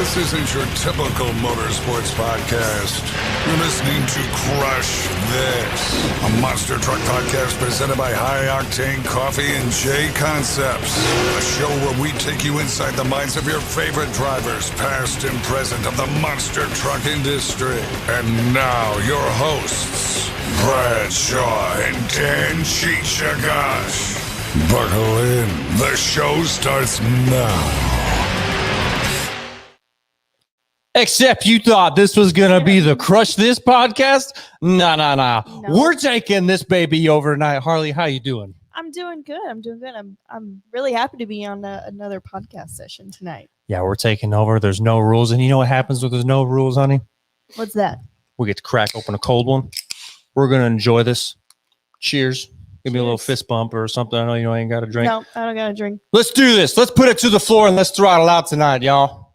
This isn't your typical motorsports podcast. You're listening to Crush This, a monster truck podcast presented by High Octane Coffee and J Concepts. A show where we take you inside the minds of your favorite drivers, past and present, of the monster truck industry. And now, your hosts, Brad Shaw and Dan Chichagash. Buckle in. The show starts now. Except you thought this was going to be the Crush This podcast? No. We're taking this baby overnight. Harley, how you doing? I'm doing good. I'm really happy to be on another podcast session tonight. Yeah, we're taking over. There's no rules. And you know what happens when there's no rules, honey? What's that? We get to crack open a cold one. We're going to enjoy this. Cheers. Give me a little fist bump or something. I know you ain't got a drink. No, I don't got a drink. Let's do this. Let's put it to the floor and let's throttle out tonight, y'all.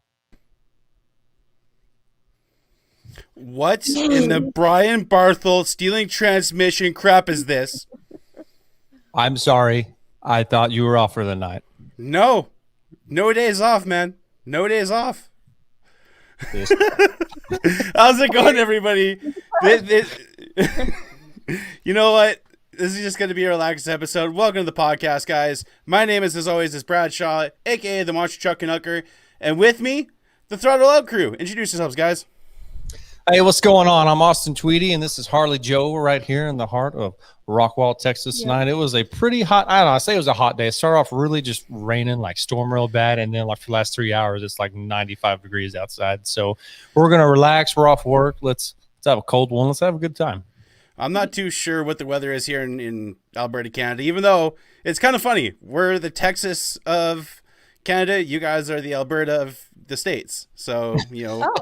What in the Brian Barthel stealing transmission crap is this? I'm sorry. I thought you were off for the night. No days off, man. No days off. How's it going, everybody? You know what? This is just going to be a relaxed episode. Welcome to the podcast, guys. My name is, as always, Brad Shaw, a.k.a. the Monster Truck Canucker. And with me, the Throttle Out crew. Introduce yourselves, guys. Hey, what's going on? I'm Austin Tweedy, and this is Harley Joe right here in the heart of Rockwall, Texas tonight. It was a pretty hot, I don't know, I say it was a hot day. It started off really just raining, like storm real bad, and then like for the last 3 hours, it's like 95 degrees outside. So we're going to relax. We're off work. Let's have a cold one. Let's have a good time. I'm not too sure what the weather is here in Alberta, Canada, even though it's kind of funny. We're the Texas of Canada. You guys are the Alberta of the States. So, you know,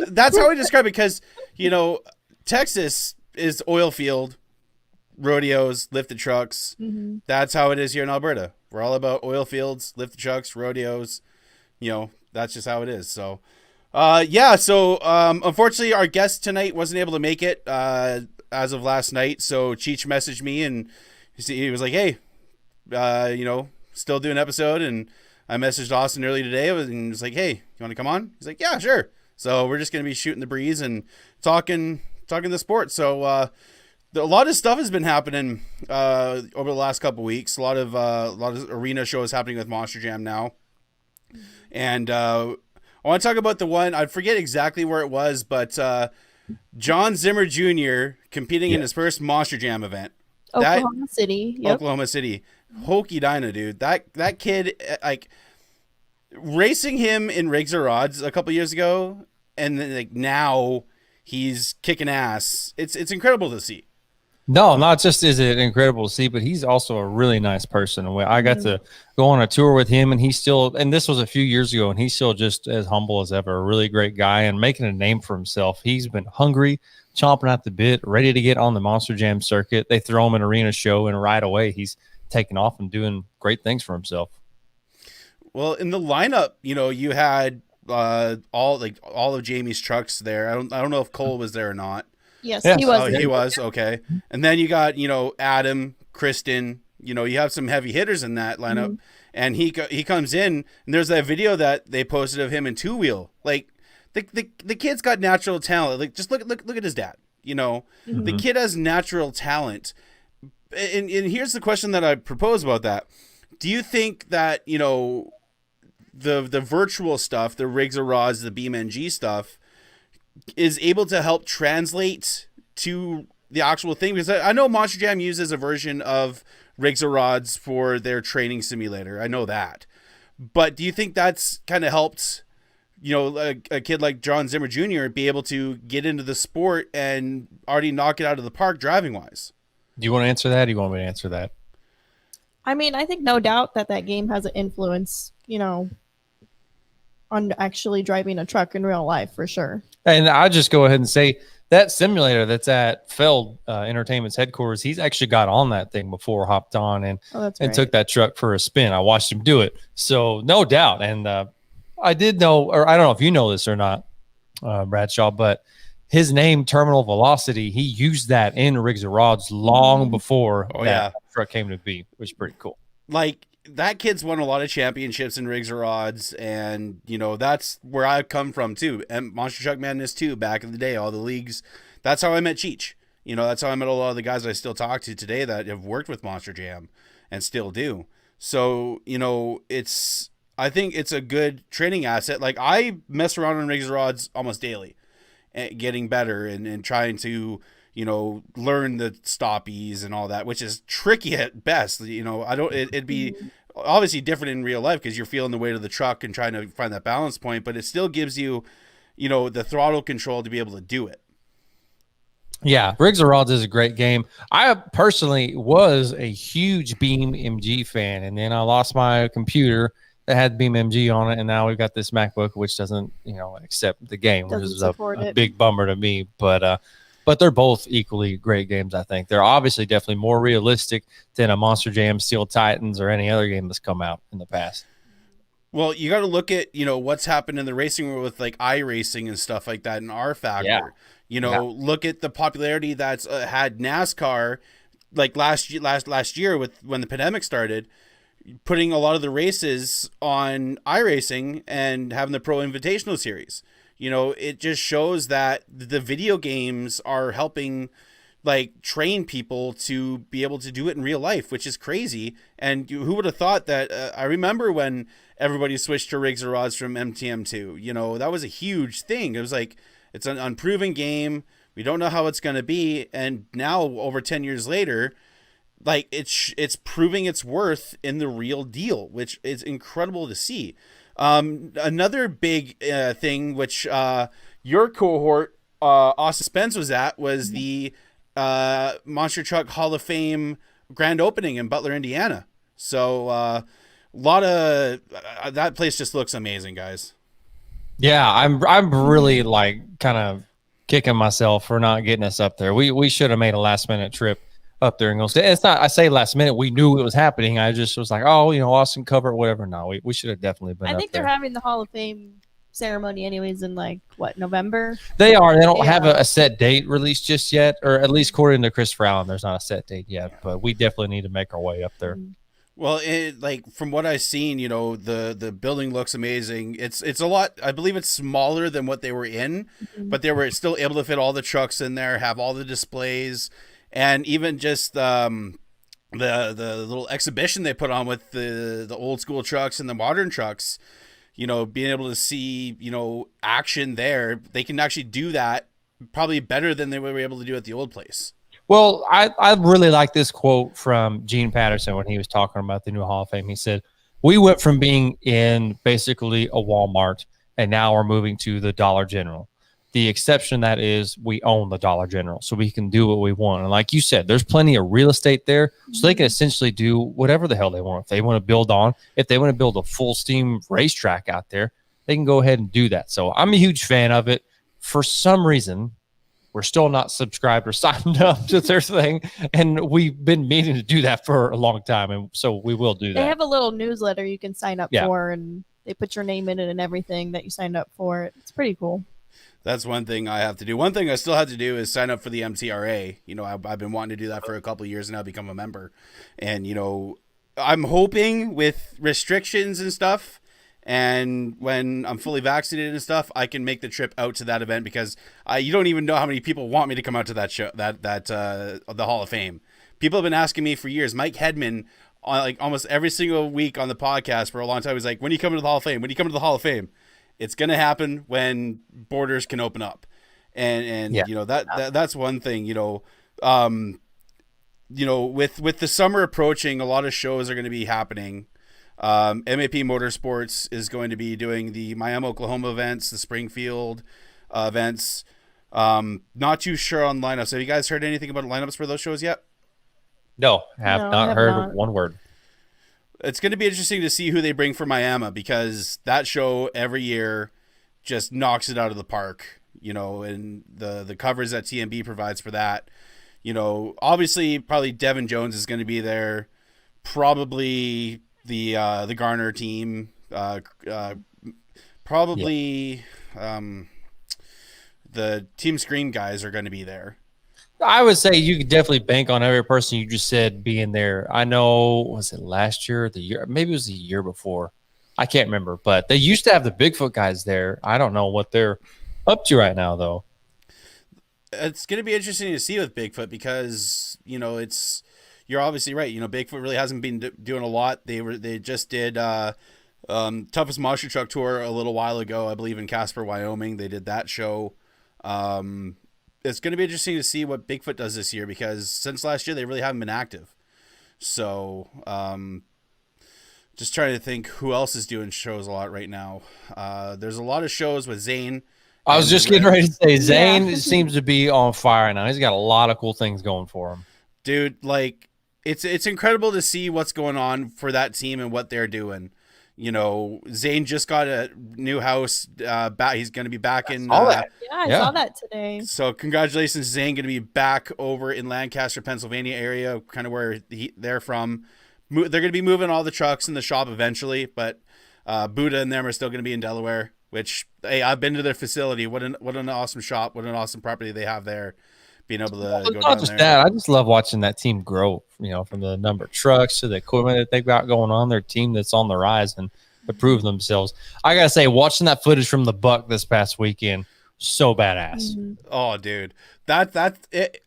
that's how I describe it, because, you know, Texas is oil field, rodeos, lifted trucks. Mm-hmm. That's how it is here in Alberta. We're all about oil fields, lifted trucks, rodeos. You know, that's just how it is. So, unfortunately, our guest tonight wasn't able to make it as of last night. So Cheech messaged me and he was like, hey, still do an episode. And I messaged Austin early today and was like, hey, you want to come on? He's like, yeah, sure. So we're just going to be shooting the breeze and talking the sport. So a lot of stuff has been happening over the last couple of weeks. A lot of arena shows happening with Monster Jam now. And I want to talk about the one, I forget exactly where it was, but John Zimmer Jr. competing in his first Monster Jam event. Oklahoma City. Yep. Oklahoma City. Hokey Dyna, dude. That kid, like, racing him in rigs or rods a couple years ago, and then, like, now he's kicking ass. It's incredible to see. No, not just is it incredible to see, but he's also a really nice person. I got to go on a tour with him, and he's still, and this was a few years ago, and he's still just as humble as ever. A really great guy and making a name for himself. He's been hungry, chomping at the bit, ready to get on the Monster Jam circuit. They throw him an arena show, and right away he's taking off and doing great things for himself. Well, in the lineup, you know, you had all of Jamie's trucks there. I don't know if Cole was there or not. Yes, he was. Oh, he was. Okay. And then you got, you know, Adam, Kristen, you know, you have some heavy hitters in that lineup. Mm-hmm. And he comes in, and there's that video that they posted of him in two-wheel. Like, the kid's got natural talent. Like, just look at his dad, you know. Mm-hmm. The kid has natural talent. And here's the question that I propose about that. Do you think that, you know, the virtual stuff, the rigs or rods, the BeamNG stuff, is able to help translate to the actual thing? Because I know Monster Jam uses a version of rigs or rods for their training simulator. I know that. But do you think that's kind of helped, you know, a kid like John Zimmer Jr. be able to get into the sport and already knock it out of the park driving-wise? Do you want to answer that? Or do you want me to answer that? I mean, I think no doubt that game has an influence, you know, on actually driving a truck in real life, for sure. And I'll just go ahead and say that simulator that's at Feld Entertainment's headquarters, he's actually got on that thing before, hopped on and took that truck for a spin. I watched him do it. So no doubt. And I did know, or I don't know if you know this or not, Bradshaw, but his name, Terminal Velocity, he used that in rigs and rods long before that truck came to be, which is pretty cool. Like, that kid's won a lot of championships in rigs or rods, and that's where I come from too. And Monster Truck Madness too, back in the day, all the leagues. That's how I met Cheech. That's how I met a lot of the guys I still talk to today that have worked with Monster Jam and still do. So I think it's a good training asset. Like, I mess around on rigs or rods almost daily, getting better and trying to learn the stoppies and all that, which is tricky at best. It'd be obviously different in real life because you're feeling the weight of the truck and trying to find that balance point, but it still gives you, the throttle control to be able to do it. Yeah, Rigs and Rods is a great game. I personally was a huge Beam MG fan, and then I lost my computer that had Beam MG on it, and now we've got this MacBook which doesn't, accept the game, which is a big bummer to me. But they're both equally great games. I think they're obviously definitely more realistic than a Monster Jam, Steel Titans, or any other game that's come out in the past. Well, you got to look at what's happened in the racing world with like iRacing and stuff like that, and R Factor. Look at the popularity that's had NASCAR, like last year with when the pandemic started, putting a lot of the races on iRacing and having the Pro Invitational Series. It just shows that the video games are helping like train people to be able to do it in real life, which is crazy. And who would have thought that? I remember when everybody switched to rigs or rods from MTM2. That was a huge thing. It was like, it's an unproven game. We don't know how it's going to be. And now, over 10 years later, like it's proving its worth in the real deal, which is incredible to see. Another big thing, which your cohort, Austin Spence, was at, was the Monster Truck Hall of Fame grand opening in Butler, Indiana. So a lot of that place just looks amazing, guys. Yeah, I'm really like kind of kicking myself for not getting us up there. We should have made a last minute trip up there and go. It's not, I say last minute, we knew it was happening. I just was like, Austin cover it, whatever. No, we should have definitely been. I think they're having the Hall of Fame ceremony anyways in like November. They are. They don't have a set date released just yet, or at least according to Christopher Allen, there's not a set date yet. But we definitely need to make our way up there. Well, from what I've seen, the building looks amazing. It's a lot. I believe it's smaller than what they were in, but they were still able to fit all the trucks in there, have all the displays, and even just the little exhibition they put on with the old school trucks and the modern trucks. Being able to see action there, they can actually do that probably better than they were able to do at the old place. Well, I really like this quote from Gene Patterson when he was talking about the new Hall of Fame. He said, "We went from being in basically a Walmart, and now we're moving to the Dollar General. The exception that is we own the Dollar General, so we can do what we want. And like you said, there's plenty of real estate there, so they can essentially do whatever the hell they want. If they want to build a full steam racetrack out there, they can go ahead and do that. So I'm a huge fan of it. For some reason, we're still not subscribed or signed up to their thing, and we've been meaning to do that for a long time, and so we will do that. They have a little newsletter you can sign up for, and they put your name in it and everything that you signed up for. It's pretty cool. That's one thing I have to do. One thing I still have to do is sign up for the MTRA. I've been wanting to do that for a couple of years and now become a member. And, I'm hoping with restrictions and stuff, and when I'm fully vaccinated and stuff, I can make the trip out to that event, because you don't even know how many people want me to come out to that show, the Hall of Fame. People have been asking me for years. Mike Hedman, like almost every single week on the podcast for a long time, was like, "When are you coming to the Hall of Fame? When are you coming to the Hall of Fame?" It's going to happen when borders can open up. And that's one thing, with the summer approaching, a lot of shows are going to be happening. MAP Motorsports is going to be doing the Miami, Oklahoma events, the Springfield events. Not too sure on lineups. Have you guys heard anything about lineups for those shows yet? No, I have not heard one word. It's going to be interesting to see who they bring for Miami, because that show every year just knocks it out of the park, and the covers that TMB provides for that. Obviously probably Devin Jones is going to be there. Probably the Garner team, probably the Team Scream guys are going to be there. I would say you could definitely bank on every person you just said being there. I know, was it last year or the year? Maybe it was the year before. I can't remember, but they used to have the Bigfoot guys there. I don't know what they're up to right now, though. It's going to be interesting to see with Bigfoot because, you know, you're obviously right. You know, Bigfoot really hasn't been doing a lot. They just did Toughest Monster Truck Tour a little while ago, I believe in Casper, Wyoming. They did that show. It's going to be interesting to see what Bigfoot does this year because since last year they really haven't been active. So, just trying to think who else is doing shows a lot right now. There's a lot of shows with Zane. I was just getting ready to say Zane seems to be on fire now. He's got a lot of cool things going for him. Dude, like it's incredible to see what's going on for that team and what they're doing. You know, Zane just got a new house. He's going to be back in. I saw that today. So congratulations, Zane, going to be back over in Lancaster, Pennsylvania area, kind of where they're from. They're going to be moving all the trucks in the shop eventually, but Buddha and them are still going to be in Delaware. Which, hey, I've been to their facility. What an awesome shop! What an awesome property they have there. Being able to go down there. That, I just love watching that team grow. You know, from the number of trucks to the equipment that they've got going on. Their team that's on the rise and to prove themselves. I gotta say, watching that footage from the Buck this past weekend, so badass. Mm-hmm. Oh, dude, that it.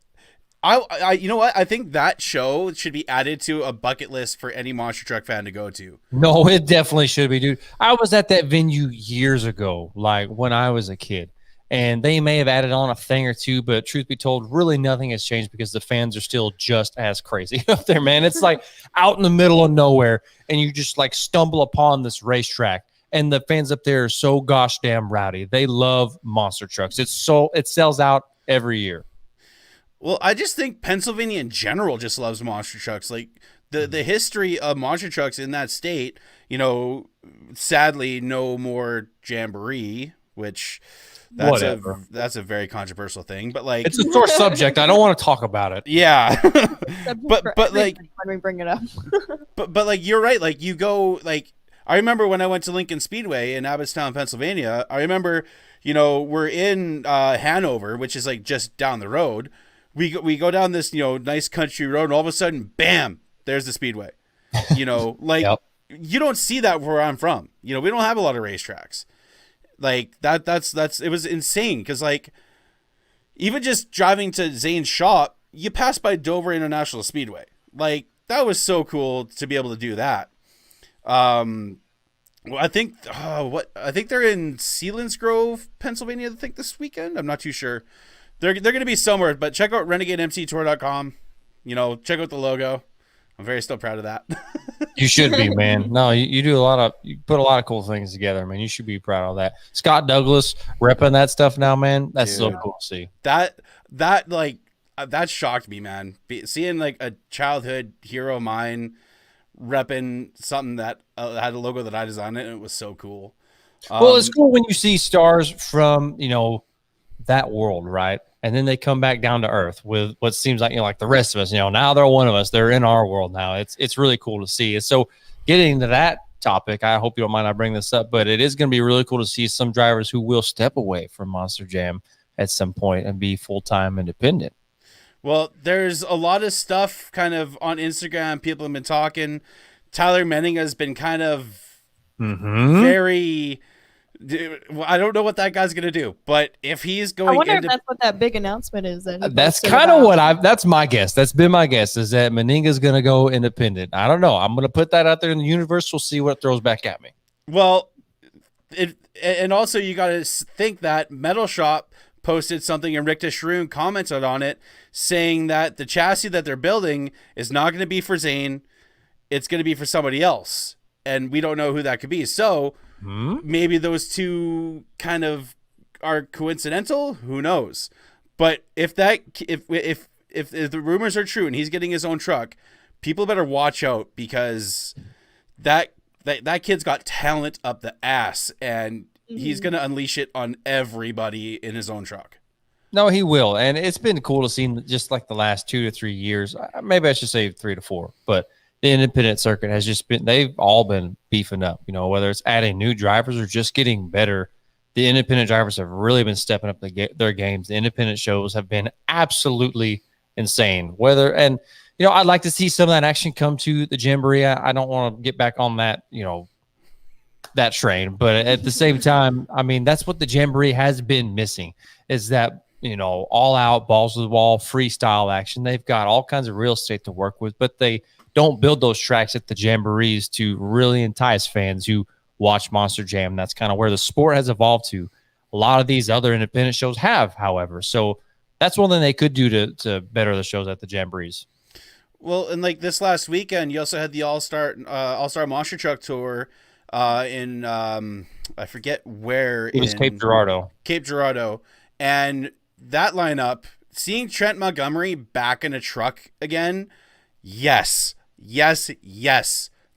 I you know what? I think that show should be added to a bucket list for any monster truck fan to go to. No, it definitely should be, dude. I was at that venue years ago, like when I was a kid, and they may have added on a thing or two, but truth be told, really nothing has changed because the fans are still just as crazy up there, man. It's like out in the middle of nowhere, and you just like stumble upon this racetrack, and the fans up there are so gosh damn rowdy. They love monster trucks. It sells out every year. Well, I just think Pennsylvania in general just loves monster trucks. Like the history of monster trucks in that state, you know, sadly no more Jamboree, which that's a very controversial thing. But like, it's a sore subject. I don't want to talk about it. Yeah, but like when we bring it up, but like you're right. Like you go like I remember when I went to Lincoln Speedway in Abbottstown, Pennsylvania. I remember, you know, we're in Hanover, which is like just down the road. We go down this, you know, nice country road, and all of a sudden, bam, there's the speedway. You know, like Yep. You don't see that where I'm from. You know, we don't have a lot of racetracks. Like that's it was insane because like even just driving to Zane's shop, you pass by Dover International Speedway. Like that was so cool to be able to do that. Well, I think they're in Selinsgrove, Pennsylvania. I think this weekend. I'm not too sure. They're going to be somewhere, but check out RenegadeMCTour.com. You know, check out the logo. I'm very still proud of that. You should be, man. No, you do you put a lot of cool things together, man. You should be proud of that. Scott Douglas repping that stuff now, man. That's so cool to see. That shocked me, man. Seeing like a childhood hero of mine repping something that had a logo that I designed it was so cool. Well, it's cool when you see stars from, you know, that world, right? And then they come back down to earth with what seems like, you know, like the rest of us, you know, now they're one of us. They're in our world now. It's really cool to see. And so getting to that topic, I hope you don't mind I bring this up, but it is going to be really cool to see some drivers who will step away from Monster Jam at some point and be full-time independent. Well, there's a lot of stuff kind of on Instagram. People have been talking. Tyler Menning has been kind of very... I don't know what that guy's gonna do, but if he's going, I wonder if that's what that big announcement is. That's kind of what that's my guess. That's been my guess is that Meninga's gonna go independent. I don't know. I'm gonna put that out there in the universe. We'll see what it throws back at me. Well, and also you got to think that Metal Shop posted something and Rick DeShroon commented on it saying that the chassis that they're building is not going to be for Zane. It's going to be for somebody else. And we don't know who that could be. So maybe those two kind of are coincidental. Who knows? But if the rumors are true and he's getting his own truck, people better watch out because that kid's got talent up the ass and he's going to unleash it on everybody in his own truck. No, he will. And it's been cool to see just like the last 2 to 3 years. Maybe I should say 3 to 4, but the independent circuit has just been, they've all been beefing up, you know, whether it's adding new drivers or just getting better. The independent drivers have really been stepping up their games. The independent shows have been absolutely insane. I'd like to see some of that action come to the Jamboree. I don't want to get back on that, that train, but at the same time, I mean, that's what the Jamboree has been missing, is that, all out balls to the wall freestyle action. They've got all kinds of real estate to work with, but they don't build those tracks at the Jamborees to really entice fans who watch Monster Jam. That's kind of where the sport has evolved to. A lot of these other independent shows have, however. So that's one thing they could do to better the shows at the Jamborees. Well, and like this last weekend, you also had the All-Star Monster Truck Tour in I forget where. It was Cape Girardeau. Cape Girardeau. And that lineup, seeing Trent Montgomery back in a truck again, yes.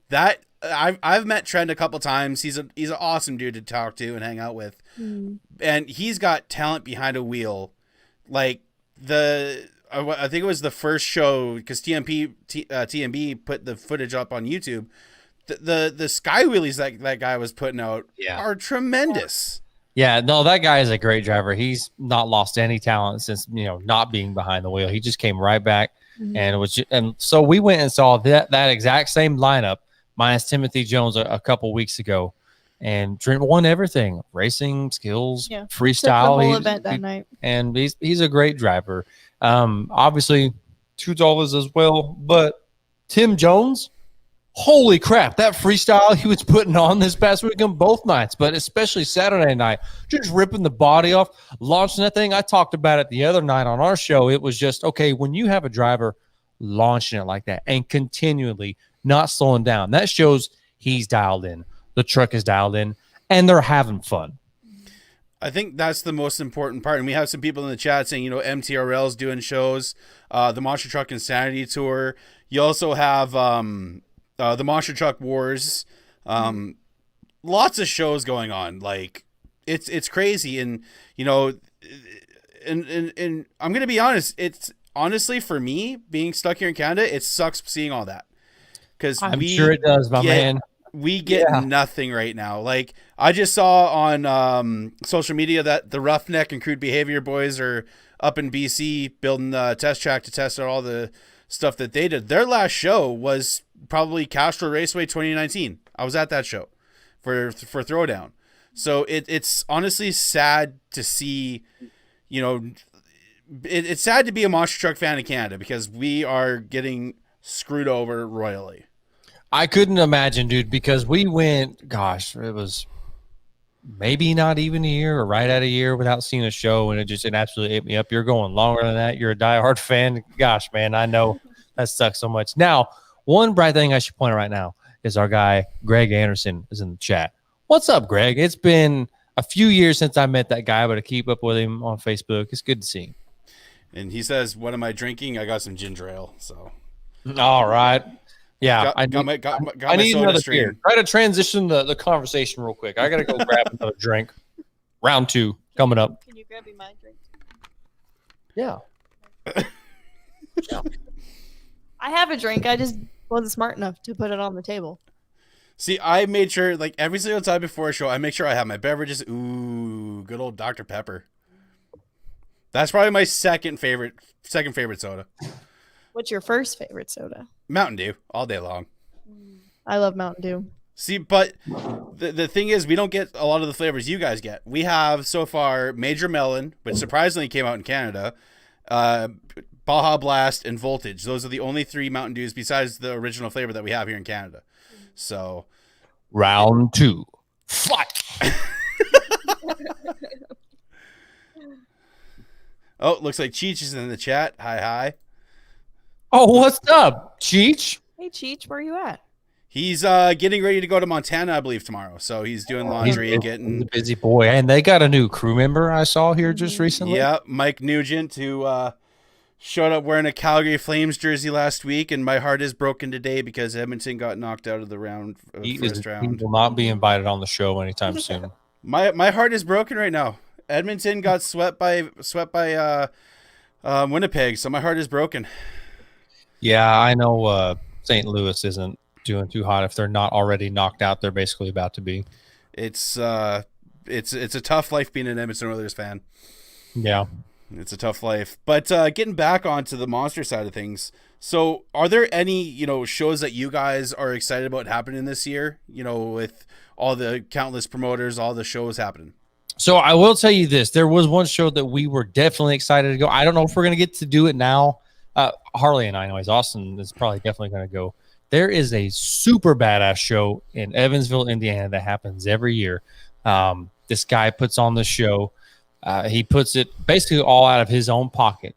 That I've met Trent a couple times. He's an awesome dude to talk to and hang out with. And he's got talent behind a wheel. Like I think it was the first show, because TMB put the footage up on YouTube. The sky wheelies that guy was putting out are tremendous. Yeah, no, that guy is a great driver. He's not lost any talent since not being behind the wheel. He just came right back, and so we went and saw that exact same lineup minus Timothy Jones a couple weeks ago, and Trent won everything: racing, skills, freestyle. The whole event that night, and he's a great driver. Obviously, $2 as well, but Tim Jones. Holy crap, that freestyle he was putting on this past weekend, both nights, but especially Saturday night, just ripping the body off, launching that thing. I talked about it the other night on our show. It was just, okay, when you have a driver launching it like that and continually not slowing down, that shows he's dialed in. The truck is dialed in, and they're having fun. I think that's the most important part. And we have some people in the chat saying, MTRL's doing shows, the Monster Truck Insanity Tour. You also have the Monster Truck Wars, lots of shows going on. Like it's crazy. And, and I'm going to be honest. It's honestly, for me being stuck here in Canada, it sucks seeing all that. Cause I'm sure it does, my man. We get nothing right now. Like I just saw on social media that the Roughneck and Crude Behavior boys are up in BC building the test track to test out all the stuff that they did. Their last show was probably Castro Raceway 2019. I was at that show for Throwdown. So it's honestly sad to see, it's sad to be a monster truck fan in Canada because we are getting screwed over royally. I couldn't imagine, dude, because we went, it was maybe not even a year or right at a year without seeing a show, and it absolutely ate me up. You're going longer than that. You're a diehard fan. Gosh, man, I know that sucks so much. Now, one bright thing I should point out right now is our guy, Greg Anderson, is in the chat. What's up, Greg? It's been a few years since I met that guy, but I keep up with him on Facebook. It's good to see him. And he says, what am I drinking? I got some ginger ale. So, all right. Yeah, I need another beer. Try to transition the conversation real quick. I got to go grab another drink. Round 2 coming up. Can you grab me my drink? Yeah. I have a drink. I just wasn't smart enough to put it on the table. See, I made sure, like every single time before a show, I make sure I have my beverages. Ooh, good old Dr. Pepper. That's probably my second favorite soda. What's your first favorite soda? Mountain Dew, all day long. I love Mountain Dew. See, but the thing is, we don't get a lot of the flavors you guys get. We have so far Major Melon, which surprisingly came out in Canada, Baja Blast, and Voltage. Those are the only 3 Mountain Dews besides the original flavor that we have here in Canada. So, round 2, fight. Oh, looks like Cheech is in the chat. Hi. Oh, what's up, Cheech? Hey, Cheech, where are you at? He's getting ready to go to Montana, I believe, tomorrow. So he's doing laundry, He's getting a busy boy. And they got a new crew member I saw here just recently. Yeah, Mike Nugent, who showed up wearing a Calgary Flames jersey last week, and my heart is broken today because Edmonton got knocked out of the first round. He will not be invited on the show anytime soon. My heart is broken right now. Edmonton got swept by Winnipeg, so my heart is broken. Yeah, I know St. Louis isn't doing too hot. If they're not already knocked out, they're basically about to be. It's a tough life being an Edmonton Oilers fan. Yeah. It's a tough life. But getting back onto the monster side of things, so are there any, shows that you guys are excited about happening this year, with all the countless promoters, all the shows happening? So I will tell you this. There was one show that we were definitely excited to go. I don't know if we're going to get to do it now. Harley and I, anyways, Austin is probably definitely going to go. There is a super badass show in Evansville, Indiana that happens every year. This guy puts on the show. He puts it basically all out of his own pocket,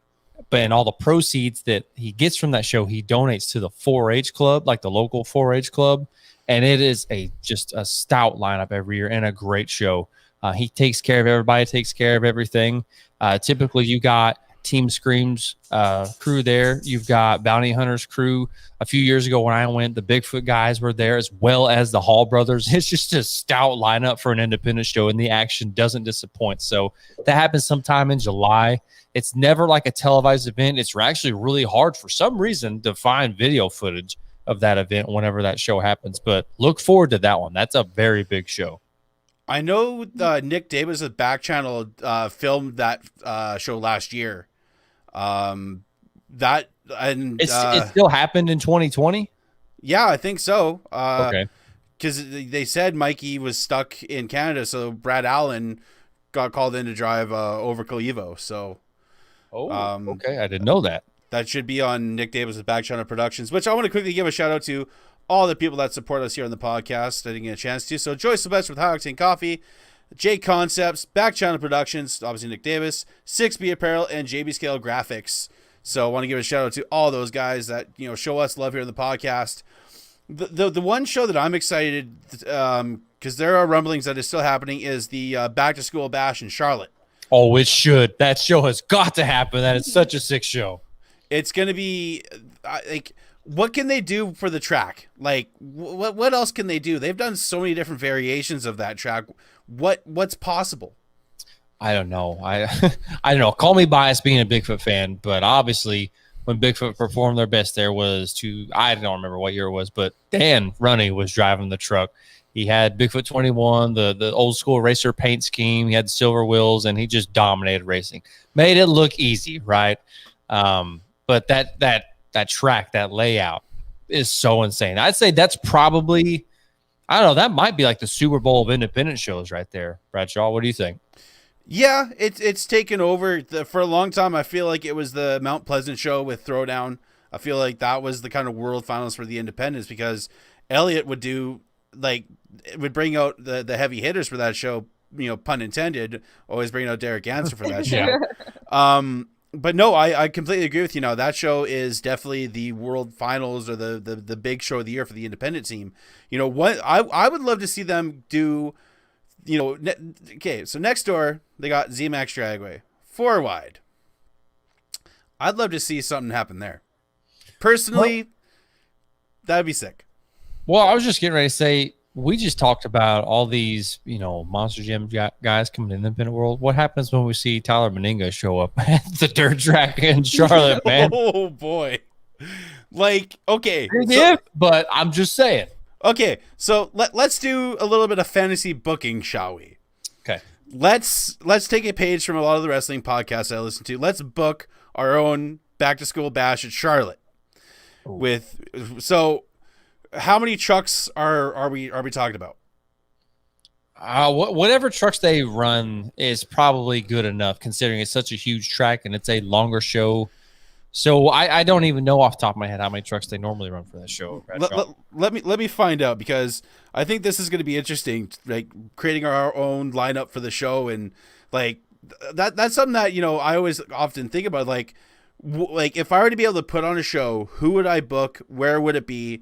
and all the proceeds that he gets from that show, he donates to the 4-H club, like the local 4-H club. And it is just a stout lineup every year and a great show. He takes care of everybody, takes care of everything. Typically, you got Team Scream's crew there. You've got Bounty Hunters crew. A few years ago when I went, the Bigfoot guys were there, as well as the Hall brothers. It's just a stout lineup for an independent show, and the action doesn't disappoint. So that happens sometime in July. It's never like a televised event. It's actually really hard for some reason to find video footage of that event whenever that show happens. But look forward to that one. That's a very big show. I know Nick Davis' back channel filmed that show last year. It still happened in 2020. Yeah, I think so. Okay, because they said Mikey was stuck in Canada, so Brad Allen got called in to drive over Evo. So, okay, I didn't know that. That should be on Nick Davis' back channel productions. Which I want to quickly give a shout out to all the people that support us here on the podcast. I didn't get a chance to. So Joyce Sylvester with High Octane Coffee, J Concepts, Back Channel Productions, obviously Nick Davis, 6B Apparel, and JB Scale Graphics. So I want to give a shout out to all those guys that show us love here on the podcast. The one show that I'm excited because there are rumblings that is still happening is the Back to School Bash in Charlotte. Oh, it should. That show has got to happen. That is such a sick show. It's going to be what can they do for the track? Like, what else can they do? They've done so many different variations of that track. What's possible? I don't know. I don't know. Call me biased being a Bigfoot fan, but obviously when Bigfoot performed their best there was I don't remember what year it was, but Dan Runny was driving the truck. He had Bigfoot 21, the old school racer paint scheme. He had silver wheels, and he just dominated racing. Made it look easy, right? But that track, that layout is so insane. I'd say that's probably, I don't know, that might be like the Super Bowl of independent shows right there. Bradshaw, what do you think? Yeah, it's taken over. For a long time, I feel like it was the Mount Pleasant show with Throwdown. I feel like that was the kind of world finals for the independents because Elliot would bring out the heavy hitters for that show, pun intended, always bringing out Derek Ganser for that show. But no, I completely agree with you. That show is definitely the world finals or the big show of the year for the independent team. What I would love to see them do. Okay, so next door they got ZMAX Dragway 4 wide. I'd love to see something happen there. Personally, that'd be sick. Well, I was just getting ready to say, we just talked about all these, Monster Jam guys coming in the independent world. What happens when we see Tyler Meninga show up at the dirt track in Charlotte, man? Oh, boy. Okay. But I'm just saying. Okay, so let's do a little bit of fantasy booking, shall we? Okay. Let's take a page from a lot of the wrestling podcasts I listen to. Let's book our own back to school bash at Charlotte. So how many trucks are we talking about? Whatever trucks they run is probably good enough, considering it's such a huge track and it's a longer show. So I don't even know off the top of my head how many trucks they normally run for that show. Let me find out, because I think this is going to be interesting, like creating our own lineup for the show, and like that's something that I always often think about. Like if I were to be able to put on a show, who would I book? Where would it be?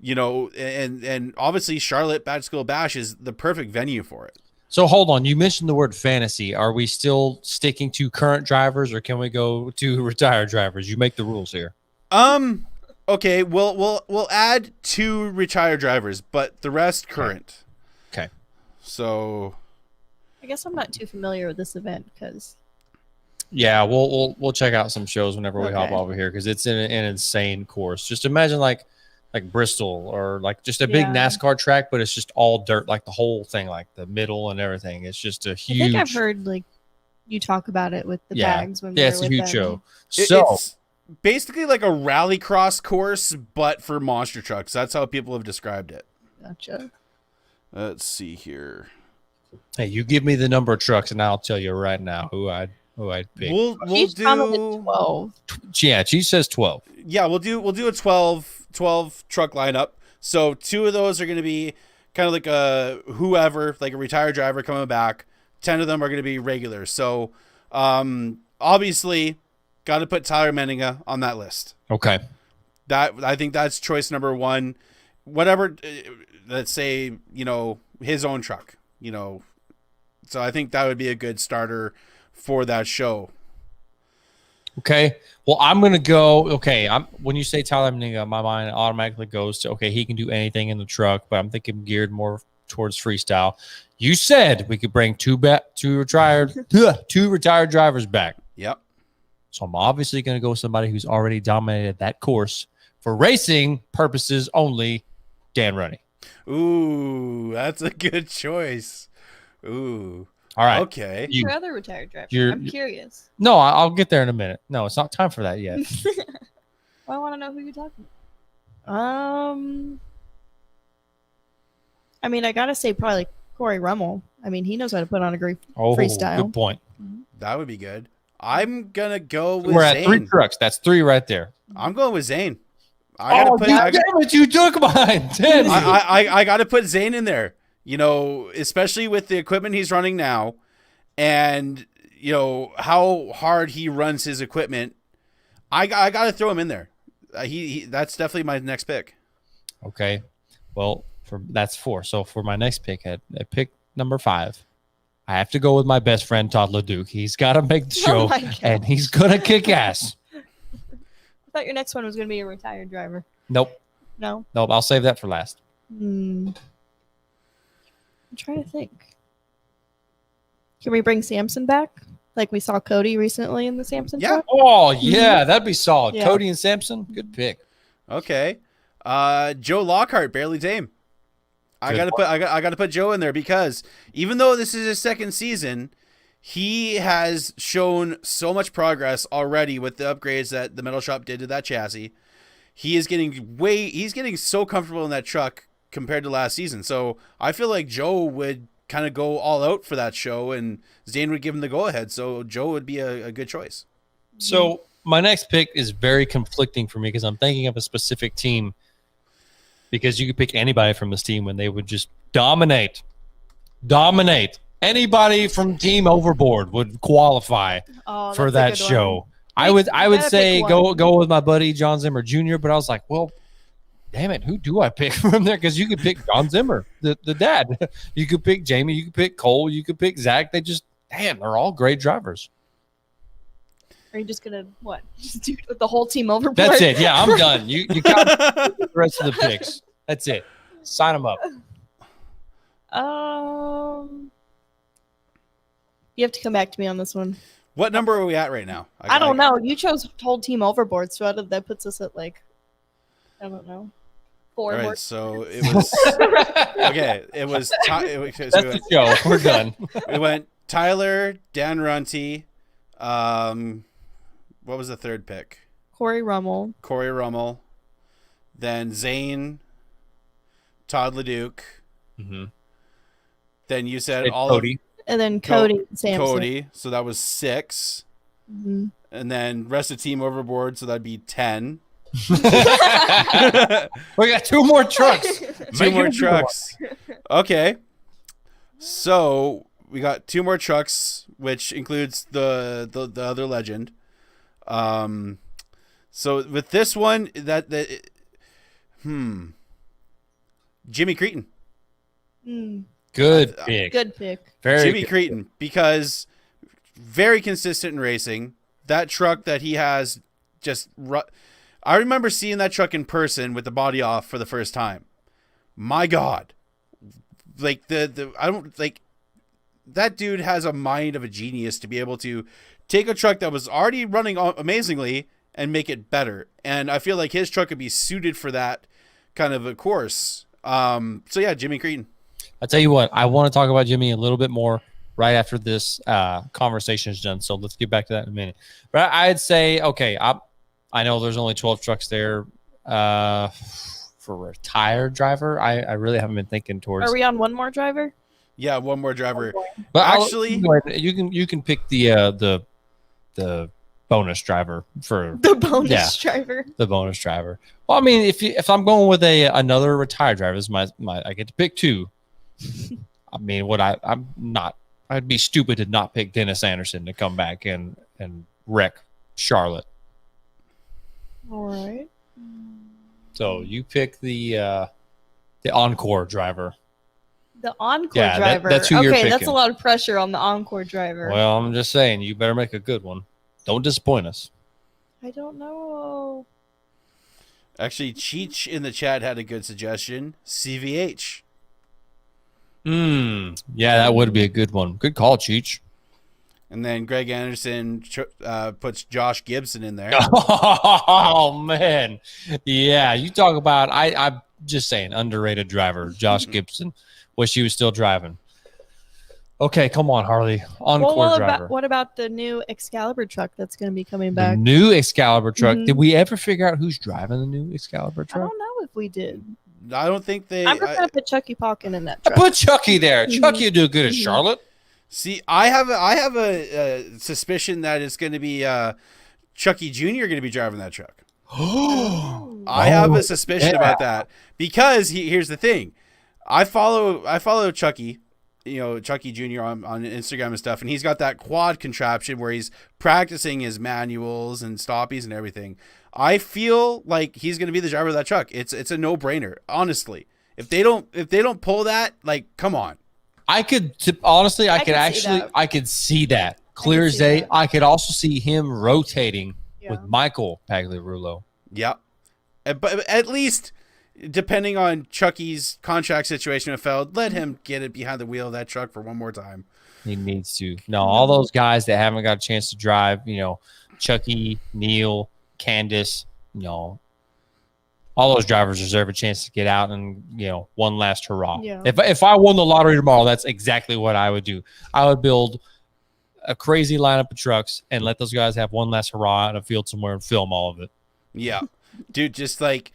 And obviously Charlotte Back to School Bash is the perfect venue for it. So hold on, you mentioned the word fantasy. Are we still sticking to current drivers, or can we go to retired drivers? You make the rules here. Okay, we'll add 2 retired drivers, but the rest current. Okay. So I guess I'm not too familiar with this event because. Yeah, we'll check out some shows whenever we hop over here, because it's an insane course. Just imagine like Bristol, or like just a big NASCAR track, but it's just all dirt, like the whole thing, like the middle and everything. It's just a huge. I think I've heard like you talk about it with the Yeah. bags when Yeah, we it's were a with huge them. show. It- So it's basically like a rallycross course, but for monster trucks. That's how people have described it. Gotcha. Let's see here. hey, you give me the number of trucks, and I'll tell you right now who I'd pick. We'll She's commented do 12. Yeah, she says 12. yeah, we'll do a 12 truck lineup. So 2 of those are going to be kind of like a whoever, like a retired driver coming back. 10 of them are going to be regulars. So obviously got to put Tyler Menninga on that list. Okay. That I think that's choice number 1. Whatever, let's say, his own truck, So I think that would be a good starter for that show. Okay. Well, I'm gonna go. Okay. When you say Tyler Meninga, my mind automatically goes to he can do anything in the truck, but I'm thinking geared more towards freestyle. You said we could bring two retired drivers back. Yep. So I'm obviously gonna go with somebody who's already dominated that course for racing purposes only. Dan Runny. Ooh, that's a good choice. Ooh. All right. Okay. Your other retired driver. you're- I'm curious. No, I'll get there in a minute. No, it's not time for that yet. Well, I want to know who you're talking about. I mean, I gotta say probably Corey Rummel. I mean, he knows how to put on a great freestyle. Good point. That would be good. I'm gonna go with We're at Zane. 3 trucks. That's 3 right there. I'm going with Zane. Damn it, you took mine. Damn you. I got to put Zane in there. Especially with the equipment he's running now, and how hard he runs his equipment. I got to throw him in there. He that's definitely my next pick. Okay. Well, that's 4. So for my next pick, at pick number 5, I have to go with my best friend Todd LeDuc. He's got to make the show, my gosh. and he's gonna kick ass. I thought your next one was gonna be a retired driver. Nope. No. I'll save that for last. I'm trying to think. Can we bring Samson back? Like we saw Cody recently in the Samson Yeah. truck? Oh yeah, that'd be solid. Yeah. Cody and Sampson, good pick. Okay. Joe Lockhart, barely tame. I Good gotta put Joe in there because even though this is his second season, he has shown so much progress already with the upgrades that the metal shop did to that chassis. He's getting so comfortable in that truck compared to last season. So I feel like Joe would kind of go all out for that show, and Zane would give him the go ahead. So Joe would be a good choice. So my next pick is very conflicting for me because I'm thinking of a specific team. Because you could pick anybody from this team when they would just dominate. Anybody from Team Overboard would qualify Oh, for that's that a good show. one. I would gotta say pick go one. with my buddy John Zimmer Jr., but I was like, well, damn it, who do I pick from there? Because you could pick John Zimmer, the dad. You could pick Jamie. You could pick Cole. You could pick Zach. They're all great drivers. Are you just gonna what? Just do it with the whole team overboard? That's it. Yeah, I'm done. You got the rest of the picks. That's it. Sign them up. You have to come back to me on this one. What number are we at right now? I don't know. You chose whole team overboard, so that puts us at I don't know, 4. All more. right, so it was okay. It was so That's the show. We're done. we went Tyler, Dan Runty. What was the third pick? Corey Rummel. Corey Rummel. Then Zane, Todd LeDuc. Mm-hmm. Then you said It's all Cody. And then Cody Sampson. Cody. So that was 6. Mm-hmm. And then rest of team overboard. So that'd be 10. We got 2 more trucks. 2 more trucks. Okay. So we got 2 more trucks, which includes the other legend. So with this one, Jimmy Cretin. Good pick. Good pick. Very Jimmy good. Cretin, because very consistent in racing. That truck that he has I remember seeing that truck in person with the body off for the first time. My God. Like that dude has a mind of a genius to be able to take a truck that was already running amazingly and make it better. And I feel like his truck would be suited for that kind of a course. So yeah, Jimmy Cretin. I'll tell you what, I want to talk about Jimmy a little bit more right after this conversation is done. So let's get back to that in a minute. But I'd say, okay, I know there's only 12 trucks there. For a retired driver, I really haven't been thinking towards. Are we on one more driver? Yeah, one more driver. But actually, you can pick the bonus driver for The bonus driver. the bonus driver. Well, I mean, if I'm going with another retired driver, this is my I get to pick two. I mean, I'd be stupid to not pick Dennis Anderson to come back and wreck Charlotte. All right. So you pick the Encore driver. The Encore Yeah, driver. that's who you're okay, that's picking. a lot of pressure on the Encore driver. Well, I'm just saying, you better make a good one. Don't disappoint us. I don't know. actually, Cheech in the chat had a good suggestion. CVH. Yeah, that would be a good one. Good call, Cheech. And then Greg Anderson puts Josh Gibson in there. Oh man, yeah. You talk about I'm just saying underrated driver, Josh Gibson. Wish he was still driving. Okay, come on, Harley. Encore driver. What about the new Excalibur truck that's going to be coming The back? new Excalibur truck. Did we ever figure out who's driving the new Excalibur I truck? don't know if we did. I don't think they. I'm just going to put Chucky Palkin in that truck. Put Chucky there. Chucky will do good at Charlotte. See, I have a suspicion that it's going to be Chucky Jr. going to be driving that truck. I have a suspicion about that because here's the thing. I follow Chucky, Chucky Jr. on Instagram and stuff, and he's got that quad contraption where he's practicing his manuals and stoppies and everything. I feel like he's going to be the driver of that truck. It's a no-brainer, honestly. If they don't pull that, like, come on. I could see that clear as day. I could also see him rotating with Michael Pagliarulo. Yeah. But at least, depending on Chucky's contract situation with Feld, let him get it behind the wheel of that truck for one more time. He needs to. No, all those guys that haven't got a chance to drive, Chucky, Neil, Candace, all those drivers deserve a chance to get out and, one last hurrah. Yeah. If I won the lottery tomorrow, that's exactly what I would do. I would build a crazy lineup of trucks and let those guys have one last hurrah in a field somewhere and film all of it. Yeah. Dude, just like,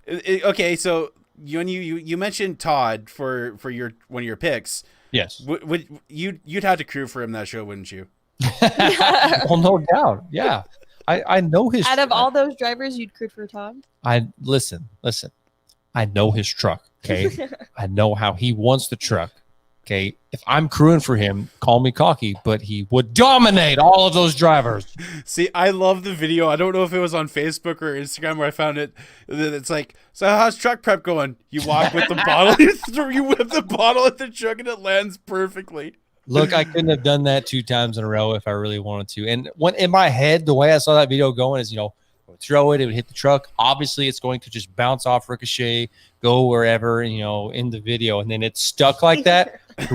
okay, so when you mentioned Todd for your one of your picks. Yes. You'd have to crew for him that show, wouldn't you? Well, no doubt. Yeah. I know his. Out of all those drivers, you'd crew for Todd? Listen. I know his truck. Okay. I know how he wants the truck. Okay. If I'm crewing for him, call me cocky, but he would dominate all of those drivers. See, I love the video. I don't know if it was on Facebook or Instagram where I found it. It's like, so how's truck prep going? You walk with the bottle, you whip the bottle at the truck, and it lands perfectly. Look, I couldn't have done that 2 times in a row if I really wanted to. And when in my head, the way I saw that video going is, throw it, it would hit the truck. Obviously, it's going to just bounce off, ricochet, go wherever, in the video. And then it's stuck like that. I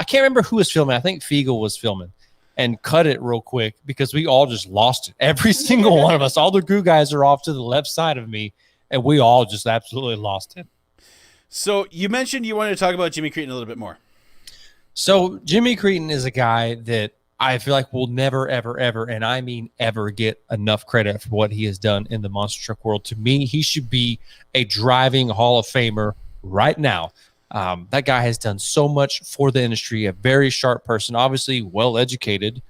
can't remember who was filming. I think Fiegel was filming and cut it real quick because we all just lost it. Every single one of us, all the crew guys are off to the left side of me, and we all just absolutely lost it. So you mentioned you wanted to talk about Jimmy Cretin a little bit more. So Jimmy Cretin is a guy that I feel like will never, ever, ever, and I mean ever, get enough credit for what he has done in the monster truck world. To me, he should be a driving Hall of Famer right now. That guy has done so much for the industry, a very sharp person, obviously well-educated,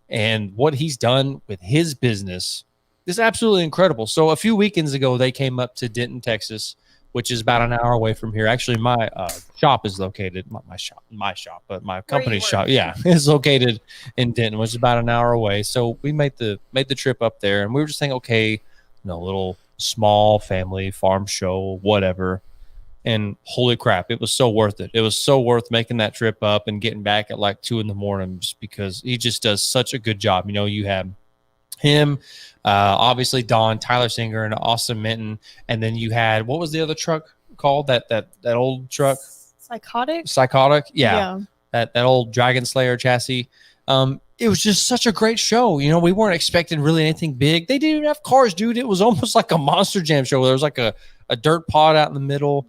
and what he's done with his business is absolutely incredible. So a few weekends ago, they came up to Denton, Texas, which is about an hour away from here. Actually, my shop is located, not my shop, but my company's shop, is located in Denton, which is about an hour away. So we made the trip up there, and we were just thinking, okay, little small family farm show, whatever. And holy crap, it was so worth it. It was so worth making that trip up and getting back at like 2 a.m. just because he just does such a good job. You have him, obviously Don, Tyler Singer, and Austin Minton, and then you had, what was the other truck called? That old truck? Psychotic. Yeah. That old Dragon Slayer chassis. It was just such a great show. We weren't expecting really anything big. They didn't even have cars, dude. It was almost like a Monster Jam show. There was like a dirt pod out in the middle.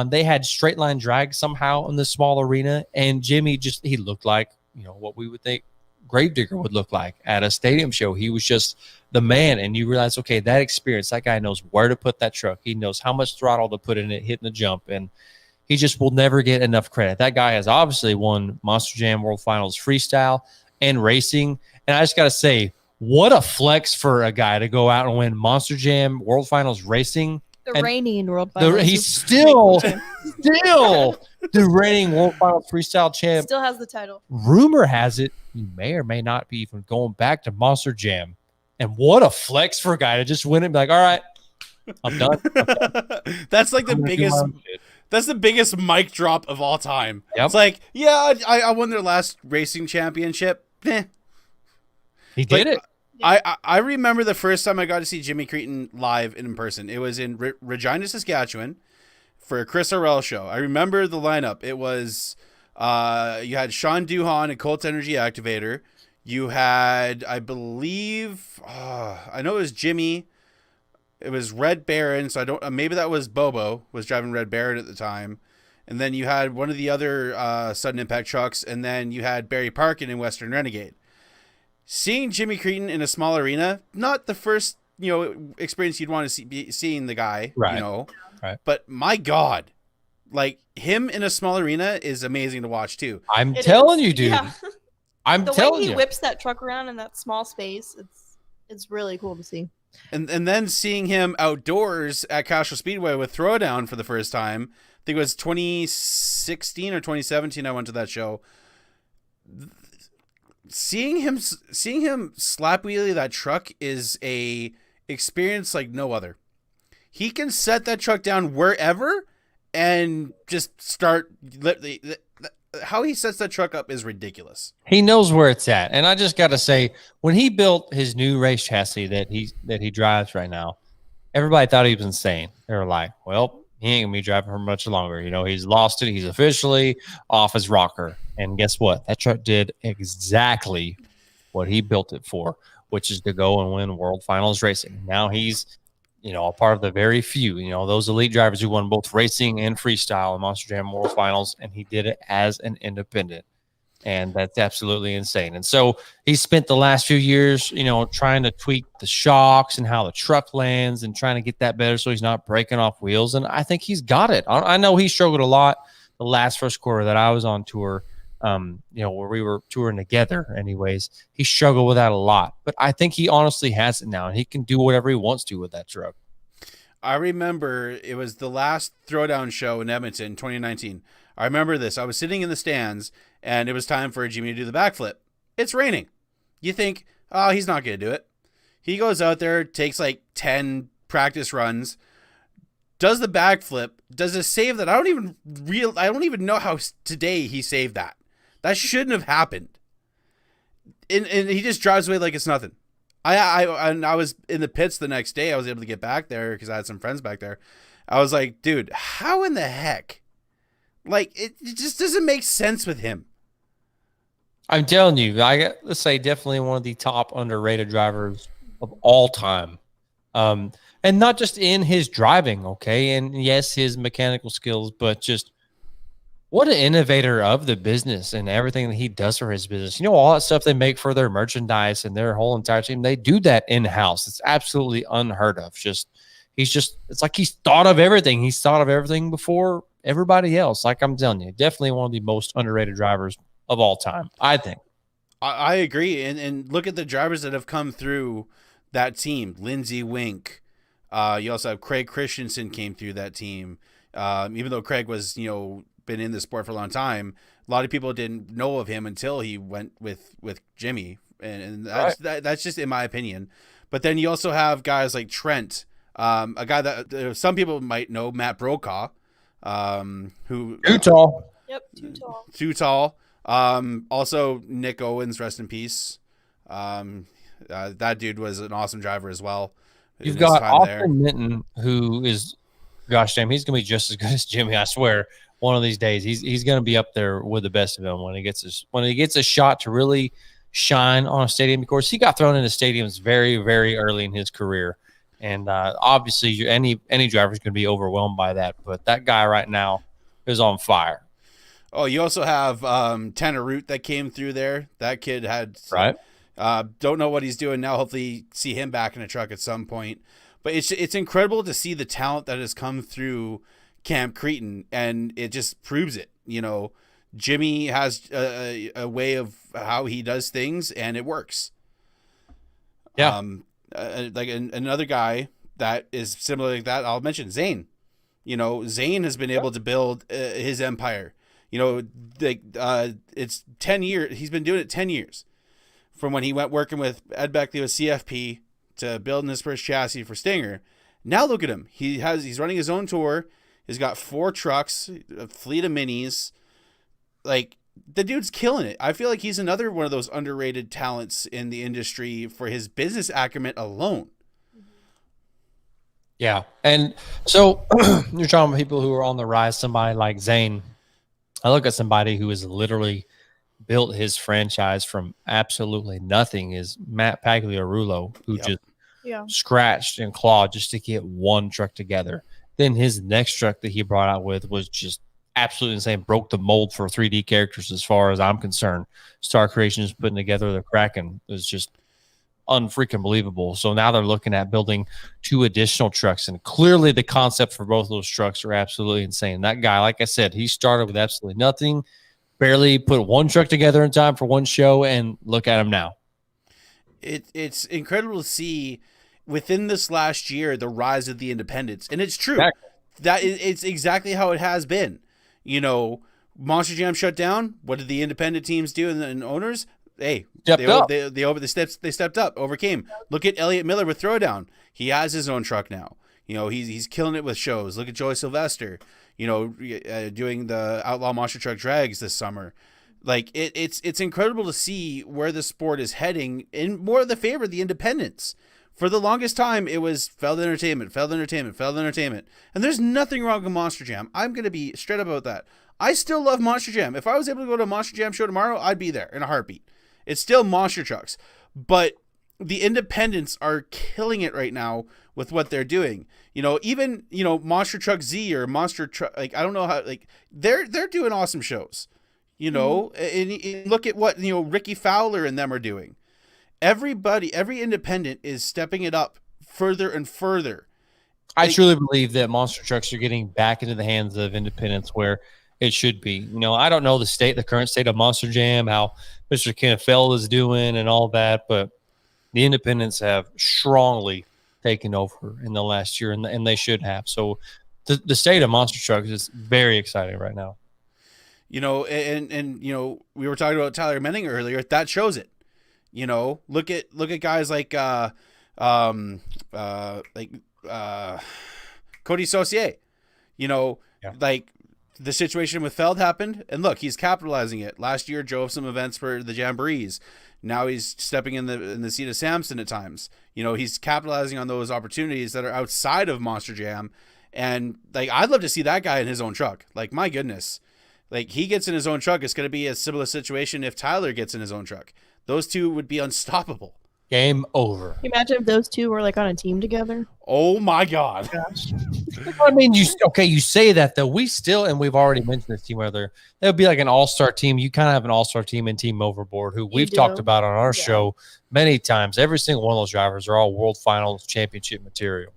They had straight line drag somehow in the small arena, and Jimmy he looked like what we would think Gravedigger would look like at a stadium show. He was just the man, and you realize, okay, that experience, that guy knows where to put that truck. He knows how much throttle to put in it, hitting the jump, and he just will never get enough credit. That guy has obviously won Monster Jam World Finals freestyle and racing, and I just got to say, what a flex for a guy to go out and win Monster Jam World Finals racing. The reigning World Finals. He's still the reigning World Finals freestyle champ. Still has the title. Rumor has it he may or may not be even going back to Monster Jam. And what a flex for a guy to just win it and be like, all right, I'm done. That's like the biggest. That's the biggest mic drop of all time. Yep. It's like, yeah, I won their last racing championship. He did it. I remember the first time I got to see Jimmy Cretin live in person. It was in Regina, Saskatchewan for a Chris Orell show. I remember the lineup. It was you had Sean Duhan and Colt Energy Activator. You had, I believe, I know it was Jimmy. It was Red Baron. So I don't, maybe that was Bobo was driving Red Baron at the time. And then you had one of the other Sudden Impact trucks. And then you had Barry Parkin in Western Renegade. Seeing Jimmy Cretin in a small arena, not the first, experience you'd want to be seeing the guy, right. Right. But my God, like him in a small arena is amazing to watch too. I'm telling you, dude. Yeah. I'm telling you. The way he whips that truck around in that small space, it's really cool to see. And then seeing him outdoors at Castro Speedway with Throwdown for the first time, I think it was 2016 or 2017 I went to that show. Seeing him slap wheelie that truck is a experience like no other. He can set that truck down wherever and just start. How he sets that truck up is ridiculous. He knows where it's at, and I just got to say, when he built his new race chassis that he drives right now, everybody thought he was insane. They were like, "Well, he ain't gonna be driving for much longer. He's lost it. He's officially off his rocker." And guess what? That truck did exactly what he built it for, which is to go and win World Finals racing. Now he's, a part of the very few, those elite drivers who won both racing and freestyle in Monster Jam World Finals, and he did it as an independent. And that's absolutely insane. And so he spent the last few years, trying to tweak the shocks and how the truck lands and trying to get that better so he's not breaking off wheels. And I think he's got it. I know he struggled a lot the last first quarter that I was on tour, where we were touring together anyways. He struggled with that a lot. But I think he honestly has it now, and he can do whatever he wants to with that truck. I remember it was the last Throwdown show in Edmonton, 2019. I remember this. I was sitting in the stands, and it was time for Jimmy to do the backflip. It's raining. You think, oh, he's not going to do it. He goes out there, takes like 10 practice runs, does the backflip, does a save that I don't even know how today he saved that. That shouldn't have happened. And he just drives away like it's nothing. I was in the pits the next day. I was able to get back there because I had some friends back there. I was like, dude, how in the heck? Like, it just doesn't make sense with him. I'm telling you, let's say definitely one of the top underrated drivers of all time. And not just in his driving, okay? And yes, his mechanical skills, but just what an innovator of the business and everything that he does for his business. All that stuff they make for their merchandise and their whole entire team, they do that in-house. It's absolutely unheard of. It's like he's thought of everything. He's thought of everything before everybody else. Like I'm telling you, definitely one of the most underrated drivers of all time, I think. I agree. And look at the drivers that have come through that team. Lindsey Wink. You also have Craig Christensen came through that team. Even though Craig was, been in the sport for a long time, a lot of people didn't know of him until he went with Jimmy. And that's just in my opinion. But then you also have guys like Trent, a guy that some people might know, Matt Brokaw, who too tall. Yep, too tall. Too tall. Also Nick Owens, rest in peace. That dude was an awesome driver as well. You've got Austin Minton, who is, gosh damn, he's gonna be just as good as Jimmy. I swear. One of these days, he's going to be up there with the best of them when he gets a shot to really shine on a stadium. Of course, he got thrown into stadiums very, very early in his career, and obviously, any driver is going to be overwhelmed by that. But that guy right now is on fire. Oh, you also have Tanner Root that came through there. That kid had Right. don't know what he's doing now. Hopefully, see him back in a truck at some point. But it's incredible to see the talent that has come through Camp Cretin, and it just proves it. You know, Jimmy has a way of how he does things, and it works. Yeah. Another guy that is similar like that, I'll mention Zane. You know, Zane has been able to build his empire. You know, it's 10 years. He's been doing it 10 years. From when he went working with Ed Beckley with CFP to building his first chassis for Stinger. Now look at him. He's running his own tour. He's got 4 trucks, a fleet of minis. Like, the dude's killing it. I feel like he's another one of those underrated talents in the industry for his business acumen alone. Yeah. And so you're talking about people who are on the rise, somebody like Zane. I look at somebody who has literally built his franchise from absolutely nothing is Matt Pagliarulo, who just scratched and clawed just to get one truck together. Then his next truck that he brought out with was just absolutely insane, broke the mold for 3D characters as far as I'm concerned. Star Creations putting together the Kraken was just unfreaking believable. So now they're looking at building 2 additional trucks, and clearly the concept for both of those trucks are absolutely insane. That guy, like I said, he started with absolutely nothing, barely put one truck together in time for one show, and look at him now. It's incredible to see within this last year the rise of the independents, and it's true. Exactly. It's exactly how it has been. You know, Monster Jam shut down. What did the independent teams do and owners? Hey, they stepped up, overcame. Look at Elliot Miller with Throwdown. He has his own truck now. You know, he's killing it with shows. Look at Joey Sylvester, you know, doing the Outlaw Monster Truck Drags this summer. Like, it's incredible to see where the sport is heading in more of the favor of the independents. For the longest time, it was Feld Entertainment. And there's nothing wrong with Monster Jam. I'm going to be straight up about that. I still love Monster Jam. If I was able to go to a Monster Jam show tomorrow, I'd be there in a heartbeat. It's still monster trucks. But the independents are killing it right now with what they're doing. You know, even, you know, Monster Truck Z or Monster Truck, like, I don't know how, like, they're doing awesome shows. You know, and look at what, you know, Ricky Fowler and them are doing. Every independent is stepping it up further and further. I truly believe that monster trucks are getting back into the hands of independents where it should be. You know, I don't know the current state of Monster Jam, how Mr. Kenneth Feld is doing and all that, but the independents have strongly taken over in the last year, and they should have. So the state of monster trucks is very exciting right now. You know, and you know, we were talking about Tyler Menning earlier. That shows it. You know, look at guys like Cody Saucier. You know, like the situation with Feld happened, and look, he's capitalizing it. Last year drove some events for the Jamborees. Now he's stepping in the seat of Samson at times. You know, he's capitalizing on those opportunities that are outside of Monster Jam. And like, I'd love to see that guy in his own truck. Like, my goodness, like, he gets in his own truck, it's going to be a similar situation if Tyler gets in his own truck. Those two would be unstoppable. Game over. Can you imagine if those two were like on a team together? Oh my God. I mean, you say that though. We've already mentioned this team, whether it would be like an all-star team. You kind of have an all-star team in Team Overboard, who we've talked about on our show many times. Every single one of those drivers are all World Finals championship material.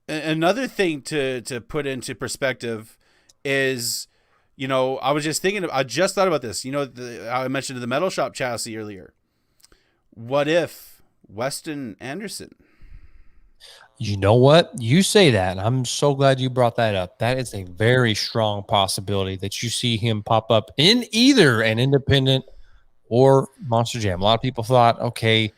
Another thing to put into perspective is, you know, I just thought about this. You know, I mentioned the Metal Shop chassis earlier. What if Weston Anderson? You know what? You say that, and I'm so glad you brought that up. That is a very strong possibility that you see him pop up in either an independent or Monster Jam. A lot of people thought, okay,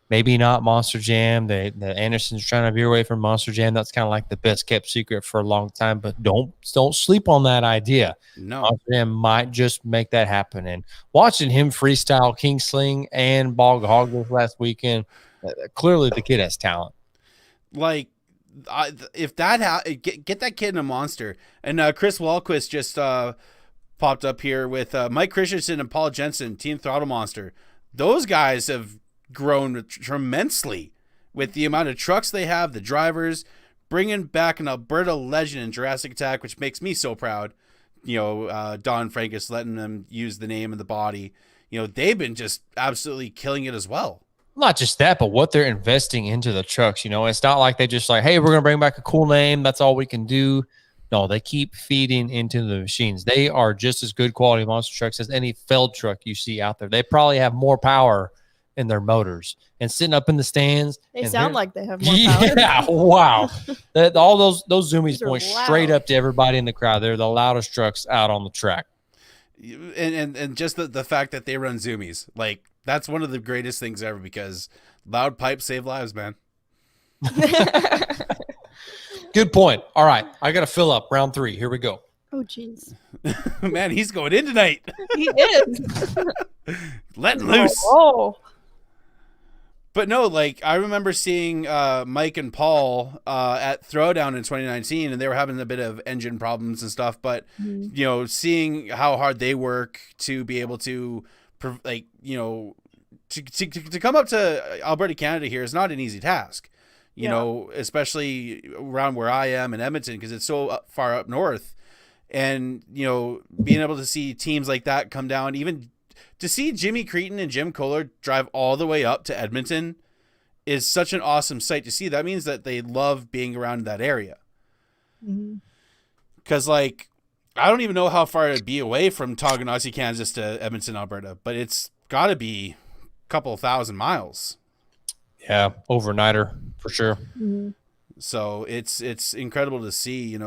maybe not Monster Jam. The Anderson's trying to veer away from Monster Jam. That's kind of like the best kept secret for a long time. But don't sleep on that idea. No, Monster Jam might just make that happen. And watching him freestyle King Sling and Bog Hog this last weekend, clearly the kid has talent. Like, if that get that kid in a monster. And Chris Walquist just popped up here with Mike Christensen and Paul Jensen, Team Throttle Monster. Those guys have grown tremendously with the amount of trucks they have, the drivers, bringing back an Alberta legend in Jurassic Attack, which makes me so proud Don Frankus letting them use the name and the body. They've been just absolutely killing it as well. Not just that, but what they're investing into the trucks. It's not like they just like, hey, we're going to bring back a cool name. That's all we can do. No, they keep feeding into the machines. They are just as good quality monster trucks as any Feld truck you see out there. They probably have more power in their motors. And sitting up in the stands. They sound like they have more power. Yeah, wow. All those Zoomies point loud. straight up to everybody in the crowd. They're the loudest trucks out on the track. And just the fact that they run Zoomies, like, that's one of the greatest things ever, because loud pipes save lives, man. Good point. All right, I got to fill up round 3. Here we go. Oh, jeez. Man, he's going in tonight. He is. Letting loose. Oh. But no, like, I remember seeing Mike and Paul at Throwdown in 2019, and they were having a bit of engine problems and stuff. But, seeing how hard they work to be able to, to come up to Alberta, Canada here is not an easy task, you know, especially around where I am in Edmonton, because it's so far up north. And, being able to see teams like that come down, even to see Jimmy Cretin and Jim Kohler drive all the way up to Edmonton is such an awesome sight to see. That means that they love being around that area. Because, like, I don't even know how far it'd be away from Tonganoxie, Kansas to Edmonton, Alberta, but it's got to be a couple 1,000 miles. Yeah, overnighter for sure. So it's incredible to see,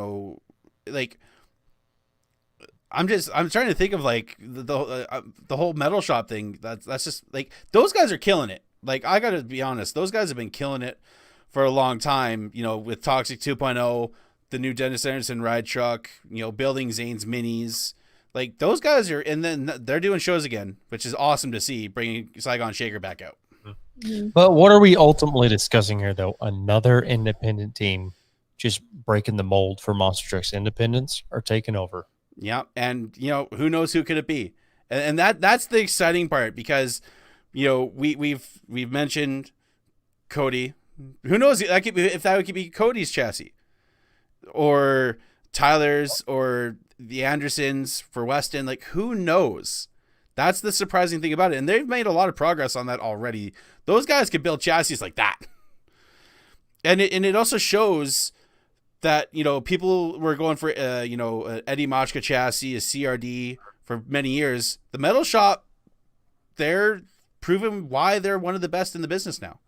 like, I'm trying to think of, like, the whole metal shop thing. That's just, like, those guys are killing it. Like, I got to be honest, those guys have been killing it for a long time, with Toxic 2.0, the new Dennis Anderson ride truck, building Zane's minis. Like, those guys are, and then they're doing shows again, which is awesome to see, bringing Saigon Shaker back out. But what are we ultimately discussing here, though? Another independent team just breaking the mold for monster trucks independence or taking over. Yeah, and who knows who could it be, and that's the exciting part, because we've mentioned Cody. Who knows? That could be Cody's chassis, or Tyler's, or the Andersons for Weston. Like, who knows? That's the surprising thing about it, and they've made a lot of progress on that already. Those guys could build chassis like that, and it also shows that, people were going for, Eddie Machka chassis, a CRD for many years. The metal shop, they're proving why they're one of the best in the business now.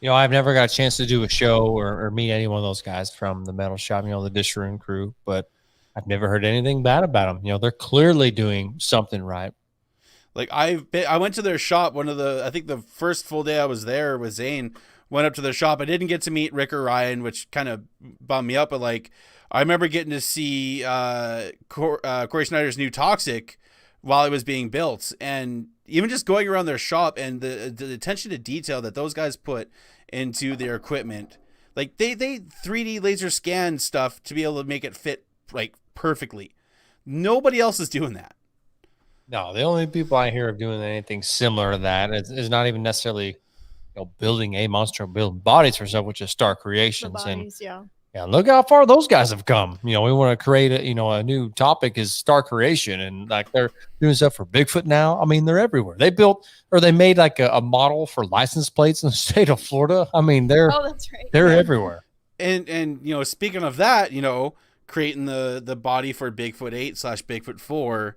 I've never got a chance to do a show or meet any one of those guys from the metal shop, the Disharoon crew, but I've never heard anything bad about them. They're clearly doing something right. Like, I went to their shop, I think the first full day I was there with Zane, went up to their shop. I didn't get to meet Rick or Ryan, which kind of bummed me up. But, like, I remember getting to see Corey Snyder's new Toxic while it was being built. And even just going around their shop and the attention to detail that those guys put into their equipment. Like, they 3D laser scan stuff to be able to make it fit, like, perfectly. Nobody else is doing that. No, the only people I hear of doing anything similar to that is not even necessarily building a monster, building bodies for stuff, which is Star Creations. Bodies, and look how far those guys have come. We want to create a new topic is Star Creation, and like they're doing stuff for Bigfoot now. I mean, they're everywhere. They made like a model for license plates in the state of Florida. I mean, that's right. They're everywhere. And speaking of that, creating the body for Bigfoot 8/Bigfoot 4,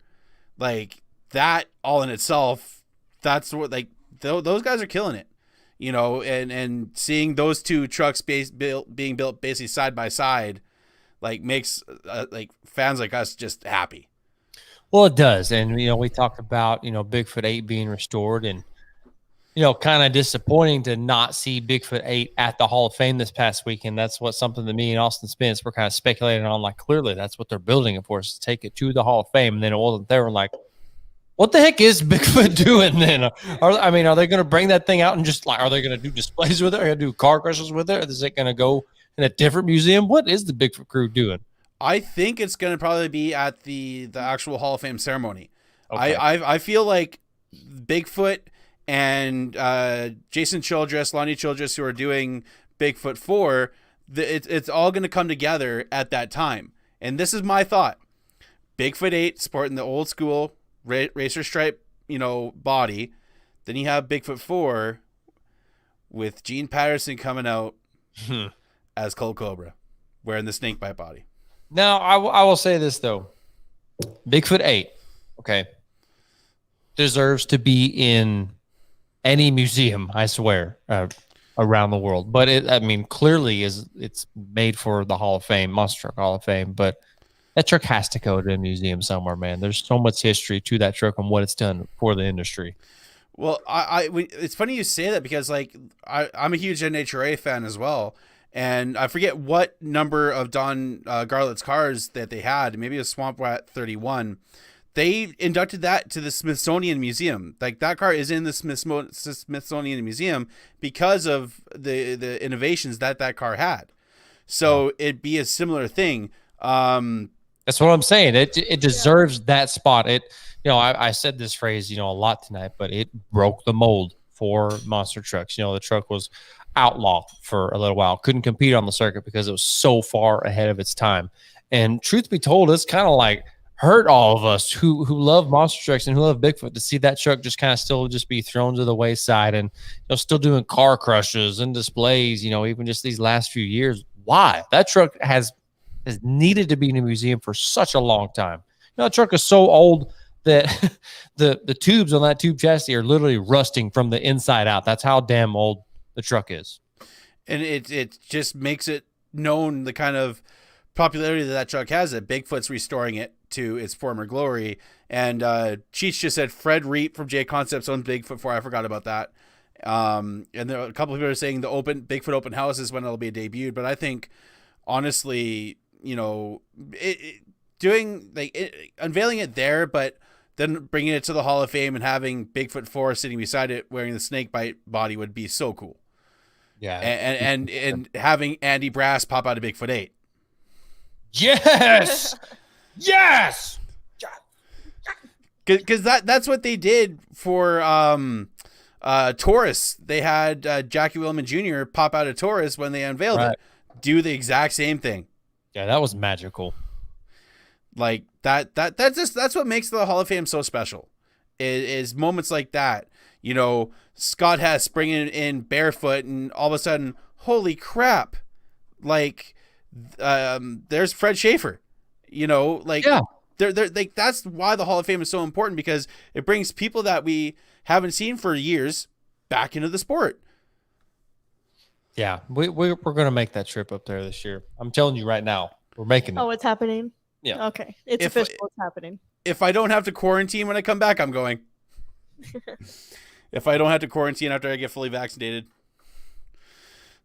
like, that all in itself, that's what, like, those guys are killing it. And seeing those two trucks being built basically side by side, like, makes like fans like us just happy. Well, it does. And, we talked about, Bigfoot 8 being restored, and, kind of disappointing to not see Bigfoot 8 at the Hall of Fame this past weekend. That's something that me and Austin Spence were kind of speculating on. Like, clearly that's what they're building it for, is to take it to the Hall of Fame. And then it wasn't there. We're like, what the heck is Bigfoot doing then? Are they going to bring that thing out and just, like, are they going to do displays with it? Are they going to do car crushes with it? Or is it going to go in a different museum? What is the Bigfoot crew doing? I think it's going to probably be at the actual Hall of Fame ceremony. Okay. I feel like Bigfoot and Jason Childress, Lonnie Childress, who are doing Bigfoot 4, it's all going to come together at that time. And this is my thought. Bigfoot 8 sporting the old school racer stripe, body. Then you have Bigfoot 4 with Gene Patterson coming out as Cold Cobra, wearing the snakebite body. Now, I will say this, though. Bigfoot 8, okay, deserves to be in any museum, I swear, around the world. But clearly it's made for the Hall of Fame, Monster Truck Hall of Fame. But that truck has to go to a museum somewhere, man. There's so much history to that truck and what it's done for the industry. Well, it's funny you say that because I'm a huge NHRA fan as well. And I forget what number of Don Garlett's cars that they had. Maybe it was Swamp Rat 31. They inducted that to the Smithsonian Museum. Like, that car is in the Smithsonian Museum because of the innovations that car had. So it'd be a similar thing. That's what I'm saying. It deserves that spot. I said this phrase, a lot tonight, but it broke the mold for monster trucks. The truck was outlaw for a little while, couldn't compete on the circuit because it was so far ahead of its time. And truth be told, it's kind of like hurt all of us who love monster trucks and who love Bigfoot to see that truck just kind of still just be thrown to the wayside and still doing car crushes and displays, even just these last few years. Why? That truck has needed to be in a museum for such a long time. That truck is so old that the tubes on that tube chassis are literally rusting from the inside out. That's how damn old the truck is. And it just makes it known the kind of popularity that truck has, that Bigfoot's restoring it to its former glory. And Cheech just said Fred Reap from J Concepts owns Bigfoot 4. I forgot about that. And there are a couple of people are saying the Bigfoot open house is when it'll be debuted. But I think, honestly, unveiling it there, but then bringing it to the Hall of Fame and having Bigfoot 4 sitting beside it wearing the snakebite body would be so cool. Yeah. And having Andy Brass pop out of Bigfoot 8. Yes. Yes. Because that's what they did for Taurus. They had Jackie Willman Jr. pop out of Taurus when they unveiled it. Do the exact same thing. Yeah, that was magical. Like that's what makes the Hall of Fame so special. Is moments like that. Scott Hess bringing in barefoot, and all of a sudden, holy crap! Like, there's Fred Schaefer. Yeah. That's why the Hall of Fame is so important, because it brings people that we haven't seen for years back into the sport. Yeah, we're going to make that trip up there this year. I'm telling you right now, we're making it. Oh, it's happening? Yeah. Okay. It's official. It's happening. If I don't have to quarantine when I come back, I'm going. If I don't have to quarantine after I get fully vaccinated.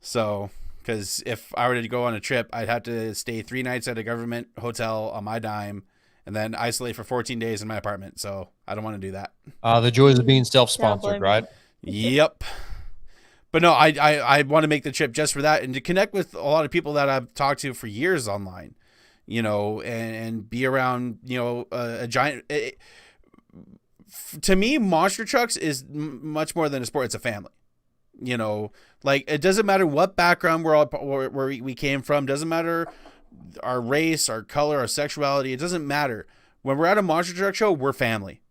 So, because if I were to go on a trip, I'd have to stay 3 nights at a government hotel on my dime and then isolate for 14 days in my apartment. So I don't want to do that. The joys of being self-sponsored, right? Yep. But no, I want to make the trip just for that and to connect with a lot of people that I've talked to for years online, and be around, a giant. To me, monster trucks is much more than a sport. It's a family. It doesn't matter what background where we came from. Doesn't matter our race, our color, our sexuality. It doesn't matter. When we're at a monster truck show, we're family.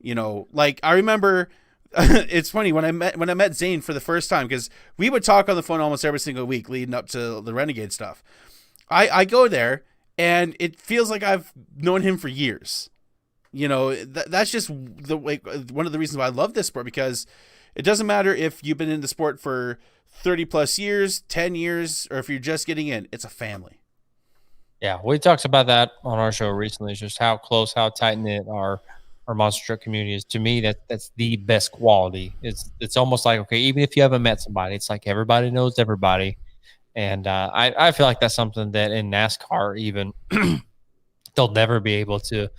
I remember. It's funny when I met Zane for the first time, because we would talk on the phone almost every single week leading up to the Renegade stuff. I go there and it feels like I've known him for years. That's just the way, one of the reasons why I love this sport, because it doesn't matter if you've been in the sport for 30 plus years, 10 years, or if you're just getting in. It's a family. Yeah, we talked about that on our show recently. It's just how close, how tight-knit our monster truck community is. To me, that's the best quality. It's almost like, okay, even if you haven't met somebody, it's like everybody knows everybody. And I feel like that's something that in NASCAR even they'll never be able to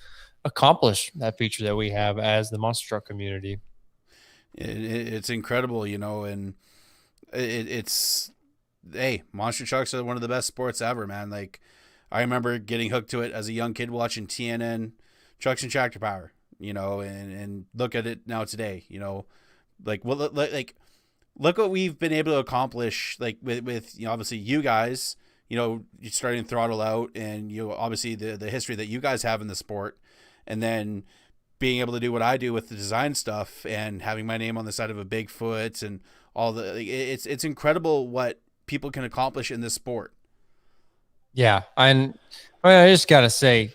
accomplish, that feature that we have as the monster truck community. It's incredible, and it's hey, monster trucks are one of the best sports ever, man. Like, I remember getting hooked to it as a young kid watching TNN Trucks and Tractor Power, and look at it now today, look what we've been able to accomplish, like with obviously you guys, you know, you starting Throttle Out, and you know, obviously the history that you guys have in the sport, and then being able to do what I do with the design stuff and having my name on the side of a Bigfoot and all it's incredible what people can accomplish in this sport. Yeah, and I just gotta say,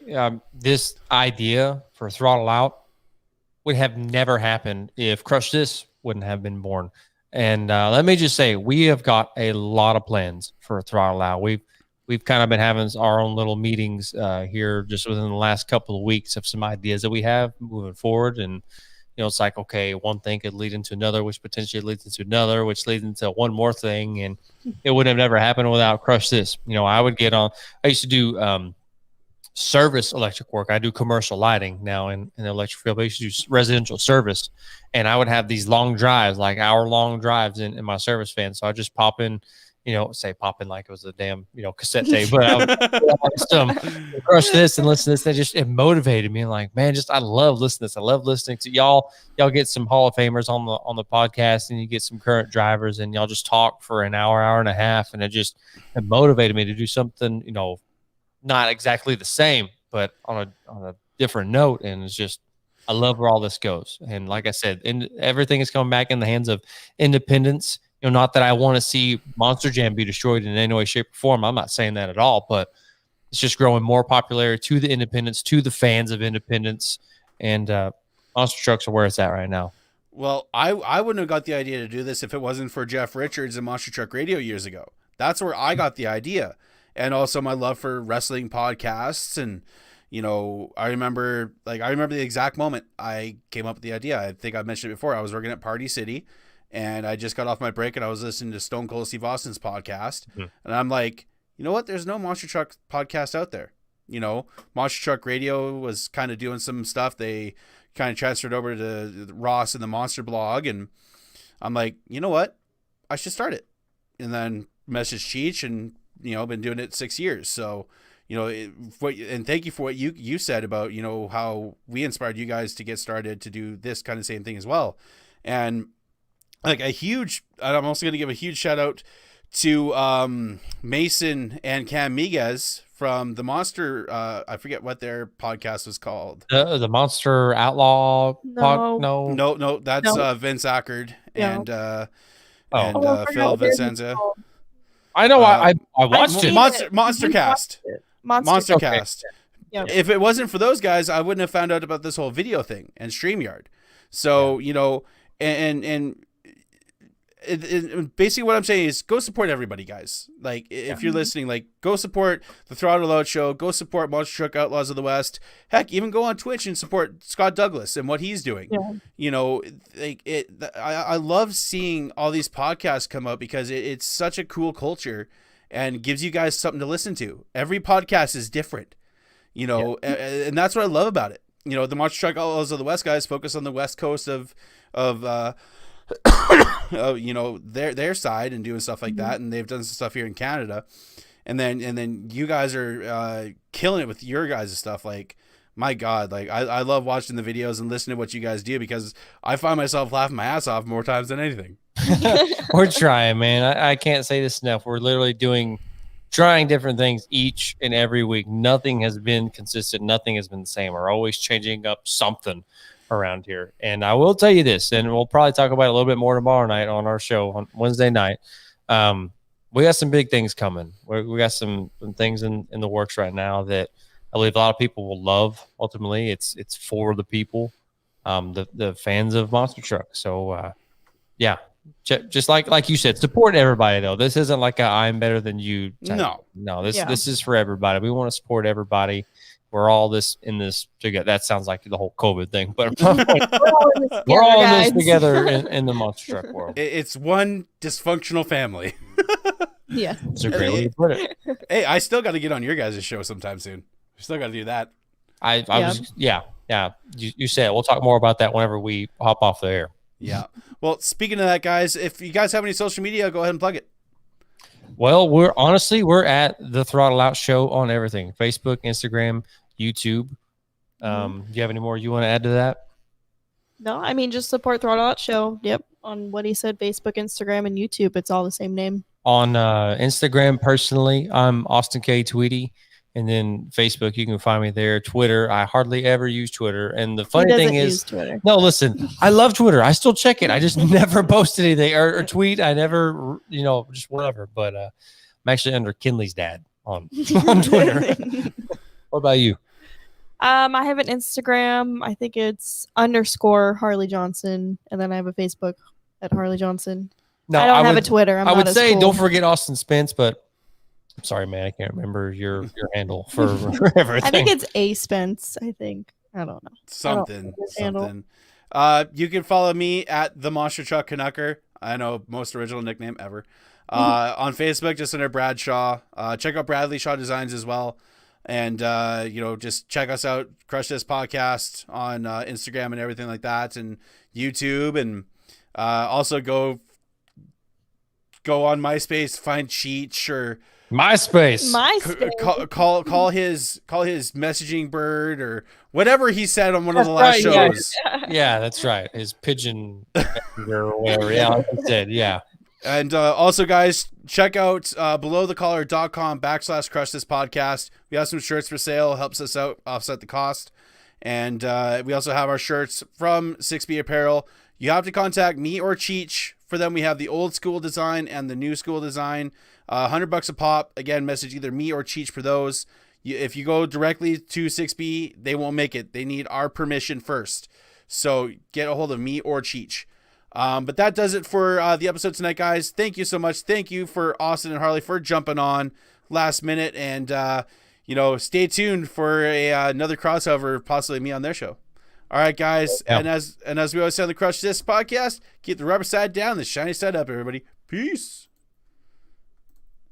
this idea for Throttle Out would have never happened if Crush This wouldn't have been born. And let me just say, we have got a lot of plans for Throttle Out. We've kind of been having our own little meetings here just within the last couple of weeks of some ideas that we have moving forward. And it's like, okay, one thing could lead into another, which potentially leads into another, which leads into one more thing, and it would have never happened without Crush This. I would get on. I used to do service electric work. I do commercial lighting now in the electric field. I used to do residential service, and I would have these long drives, like hour-long drives in my service van. So I just pop in, pop in like it was a damn, cassette tape, but I would Crush This and listen to this. It motivated me. Like, man, I love listening to this. I love listening to y'all. Y'all get some Hall of Famers on the podcast, and you get some current drivers, and y'all just talk for an hour and a half, and it motivated me to do something, not exactly the same, but on a different note. And it's just, I love where all this goes. And like I said, everything is coming back in the hands of independents. Not that I want to see Monster Jam be destroyed in any way, shape, or form. I'm not saying that at all, but it's just growing more popularity to the independents, to the fans of independents, and Monster Trucks are where it's at right now. Well, I wouldn't have got the idea to do this if it wasn't for Jeff Richards and Monster Truck Radio years ago. That's where I got the idea. And also my love for wrestling podcasts. And, I remember the exact moment I came up with the idea. I think I mentioned it before. I was working at Party City, and I just got off my break, and I was listening to Stone Cold Steve Austin's podcast. Mm-hmm. And I'm like, you know what? There's no Monster Truck podcast out there. Monster Truck Radio was kind of doing some stuff. They kind of transferred over to Ross and the Monster Blog. And I'm like, you know what? I should start it. And then message Cheech, and been doing it 6 years. So, and thank you for what you said about, how we inspired you guys to get started to do this kind of same thing as well. And like I'm also going to give a huge shout out to Mason and Cam Miguez from the Monster. I forget what their podcast was called. The Monster Outlaw. No, that's Vince Ackard and Phil Vincenza. I know. I watched it. Monstercast. Monstercast. Yep. If it wasn't for those guys, I wouldn't have found out about this whole video thing and StreamYard. So, and basically what I'm saying is go support everybody, guys. Like, if you're listening, like, go support the Throttle Out Show. Go support Monster Truck Outlaws of the West. Heck, even go on Twitch and support Scott Douglas and what he's doing. Yeah. I love seeing all these podcasts come out because it's such a cool culture and gives you guys something to listen to. Every podcast is different, and that's what I love about it. The Monster Truck Outlaws of the West guys focus on the West Coast of their side and doing stuff like that, and they've done some stuff here in Canada, and then you guys are killing it with your guys' stuff. Like, my God, like I love watching the videos and listening to what you guys do because I find myself laughing my ass off more times than anything. We're trying, man. I can't say this enough. We're literally trying different things each and every week. Nothing has been consistent. Nothing has been the same. We're always changing up something around here. And I will tell you this, and we'll probably talk about it a little bit more tomorrow night on our show on Wednesday night. We got some big things coming. We got some things in the works right now that I believe a lot of people will love. Ultimately, it's for the people, the fans of Monster Truck. So, yeah, just like you said, support everybody though. This isn't like I'm better than you type. No. This is for everybody. We want to support everybody. We're all in this together. That sounds like the whole COVID thing, but we're all in this together in the Monster Truck world. It's one dysfunctional family. Yeah, it's a great way to put it. Hey, I still got to get on your guys' show sometime soon. We still got to do that. You said we'll talk more about that whenever we hop off the air. Yeah. Well, speaking of that, guys, if you guys have any social media, go ahead and plug it. Well, we're at the Throttle Out Show on everything: Facebook, Instagram, YouTube. Do you have any more you want to add to that? No, I mean, just support Throttle Out Show. Yep. On what he said, Facebook, Instagram, and YouTube. It's all the same name. On Instagram, personally, I'm Austin K. Tweety. And then Facebook, you can find me there. Twitter, I hardly ever use Twitter. And the funny thing is, Twitter. no, listen, I love Twitter. I still check it. I just never post anything or tweet. I never, just whatever. But I'm actually under Kinley's dad on Twitter. What about you? I have an Instagram. I think it's _ Harley Johnson. And then I have a Facebook at Harley Johnson. No, I don't have a Twitter. I would say don't forget Austin Spence, but I'm sorry, man. I can't remember your handle for everything. I think it's A Spence. I don't know. Something. You can follow me at the Monster Truck Canucker. I know, most original nickname ever. On Facebook, just under Bradshaw. Check out Bradley Shaw Designs as well. And, just check us out. Crush This Podcast on Instagram and everything like that. And YouTube. And also go on MySpace, find Cheech or MySpace. Call his messaging bird or whatever he said on one of the last shows. Yeah, that's right. His pigeon or whatever. Yeah, like I said. Yeah. And also, guys, check out belowthecollar.com/crush this podcast. We have some shirts for sale. Helps us out, offset the cost. And we also have our shirts from 6B Apparel. You have to contact me or Cheech. For them, we have the old school design and the new school design. $100 a pop. Again, message either me or Cheech for those. If you go directly to 6B, they won't make it. They need our permission first. So get a hold of me or Cheech. But that does it for the episode tonight, guys. Thank you so much. Thank you for Austin and Harley for jumping on last minute. And, stay tuned for another crossover, possibly me on their show. All right, guys. Yeah. And as we always say on the Crush This podcast, keep the rubber side down, the shiny side up, everybody. Peace.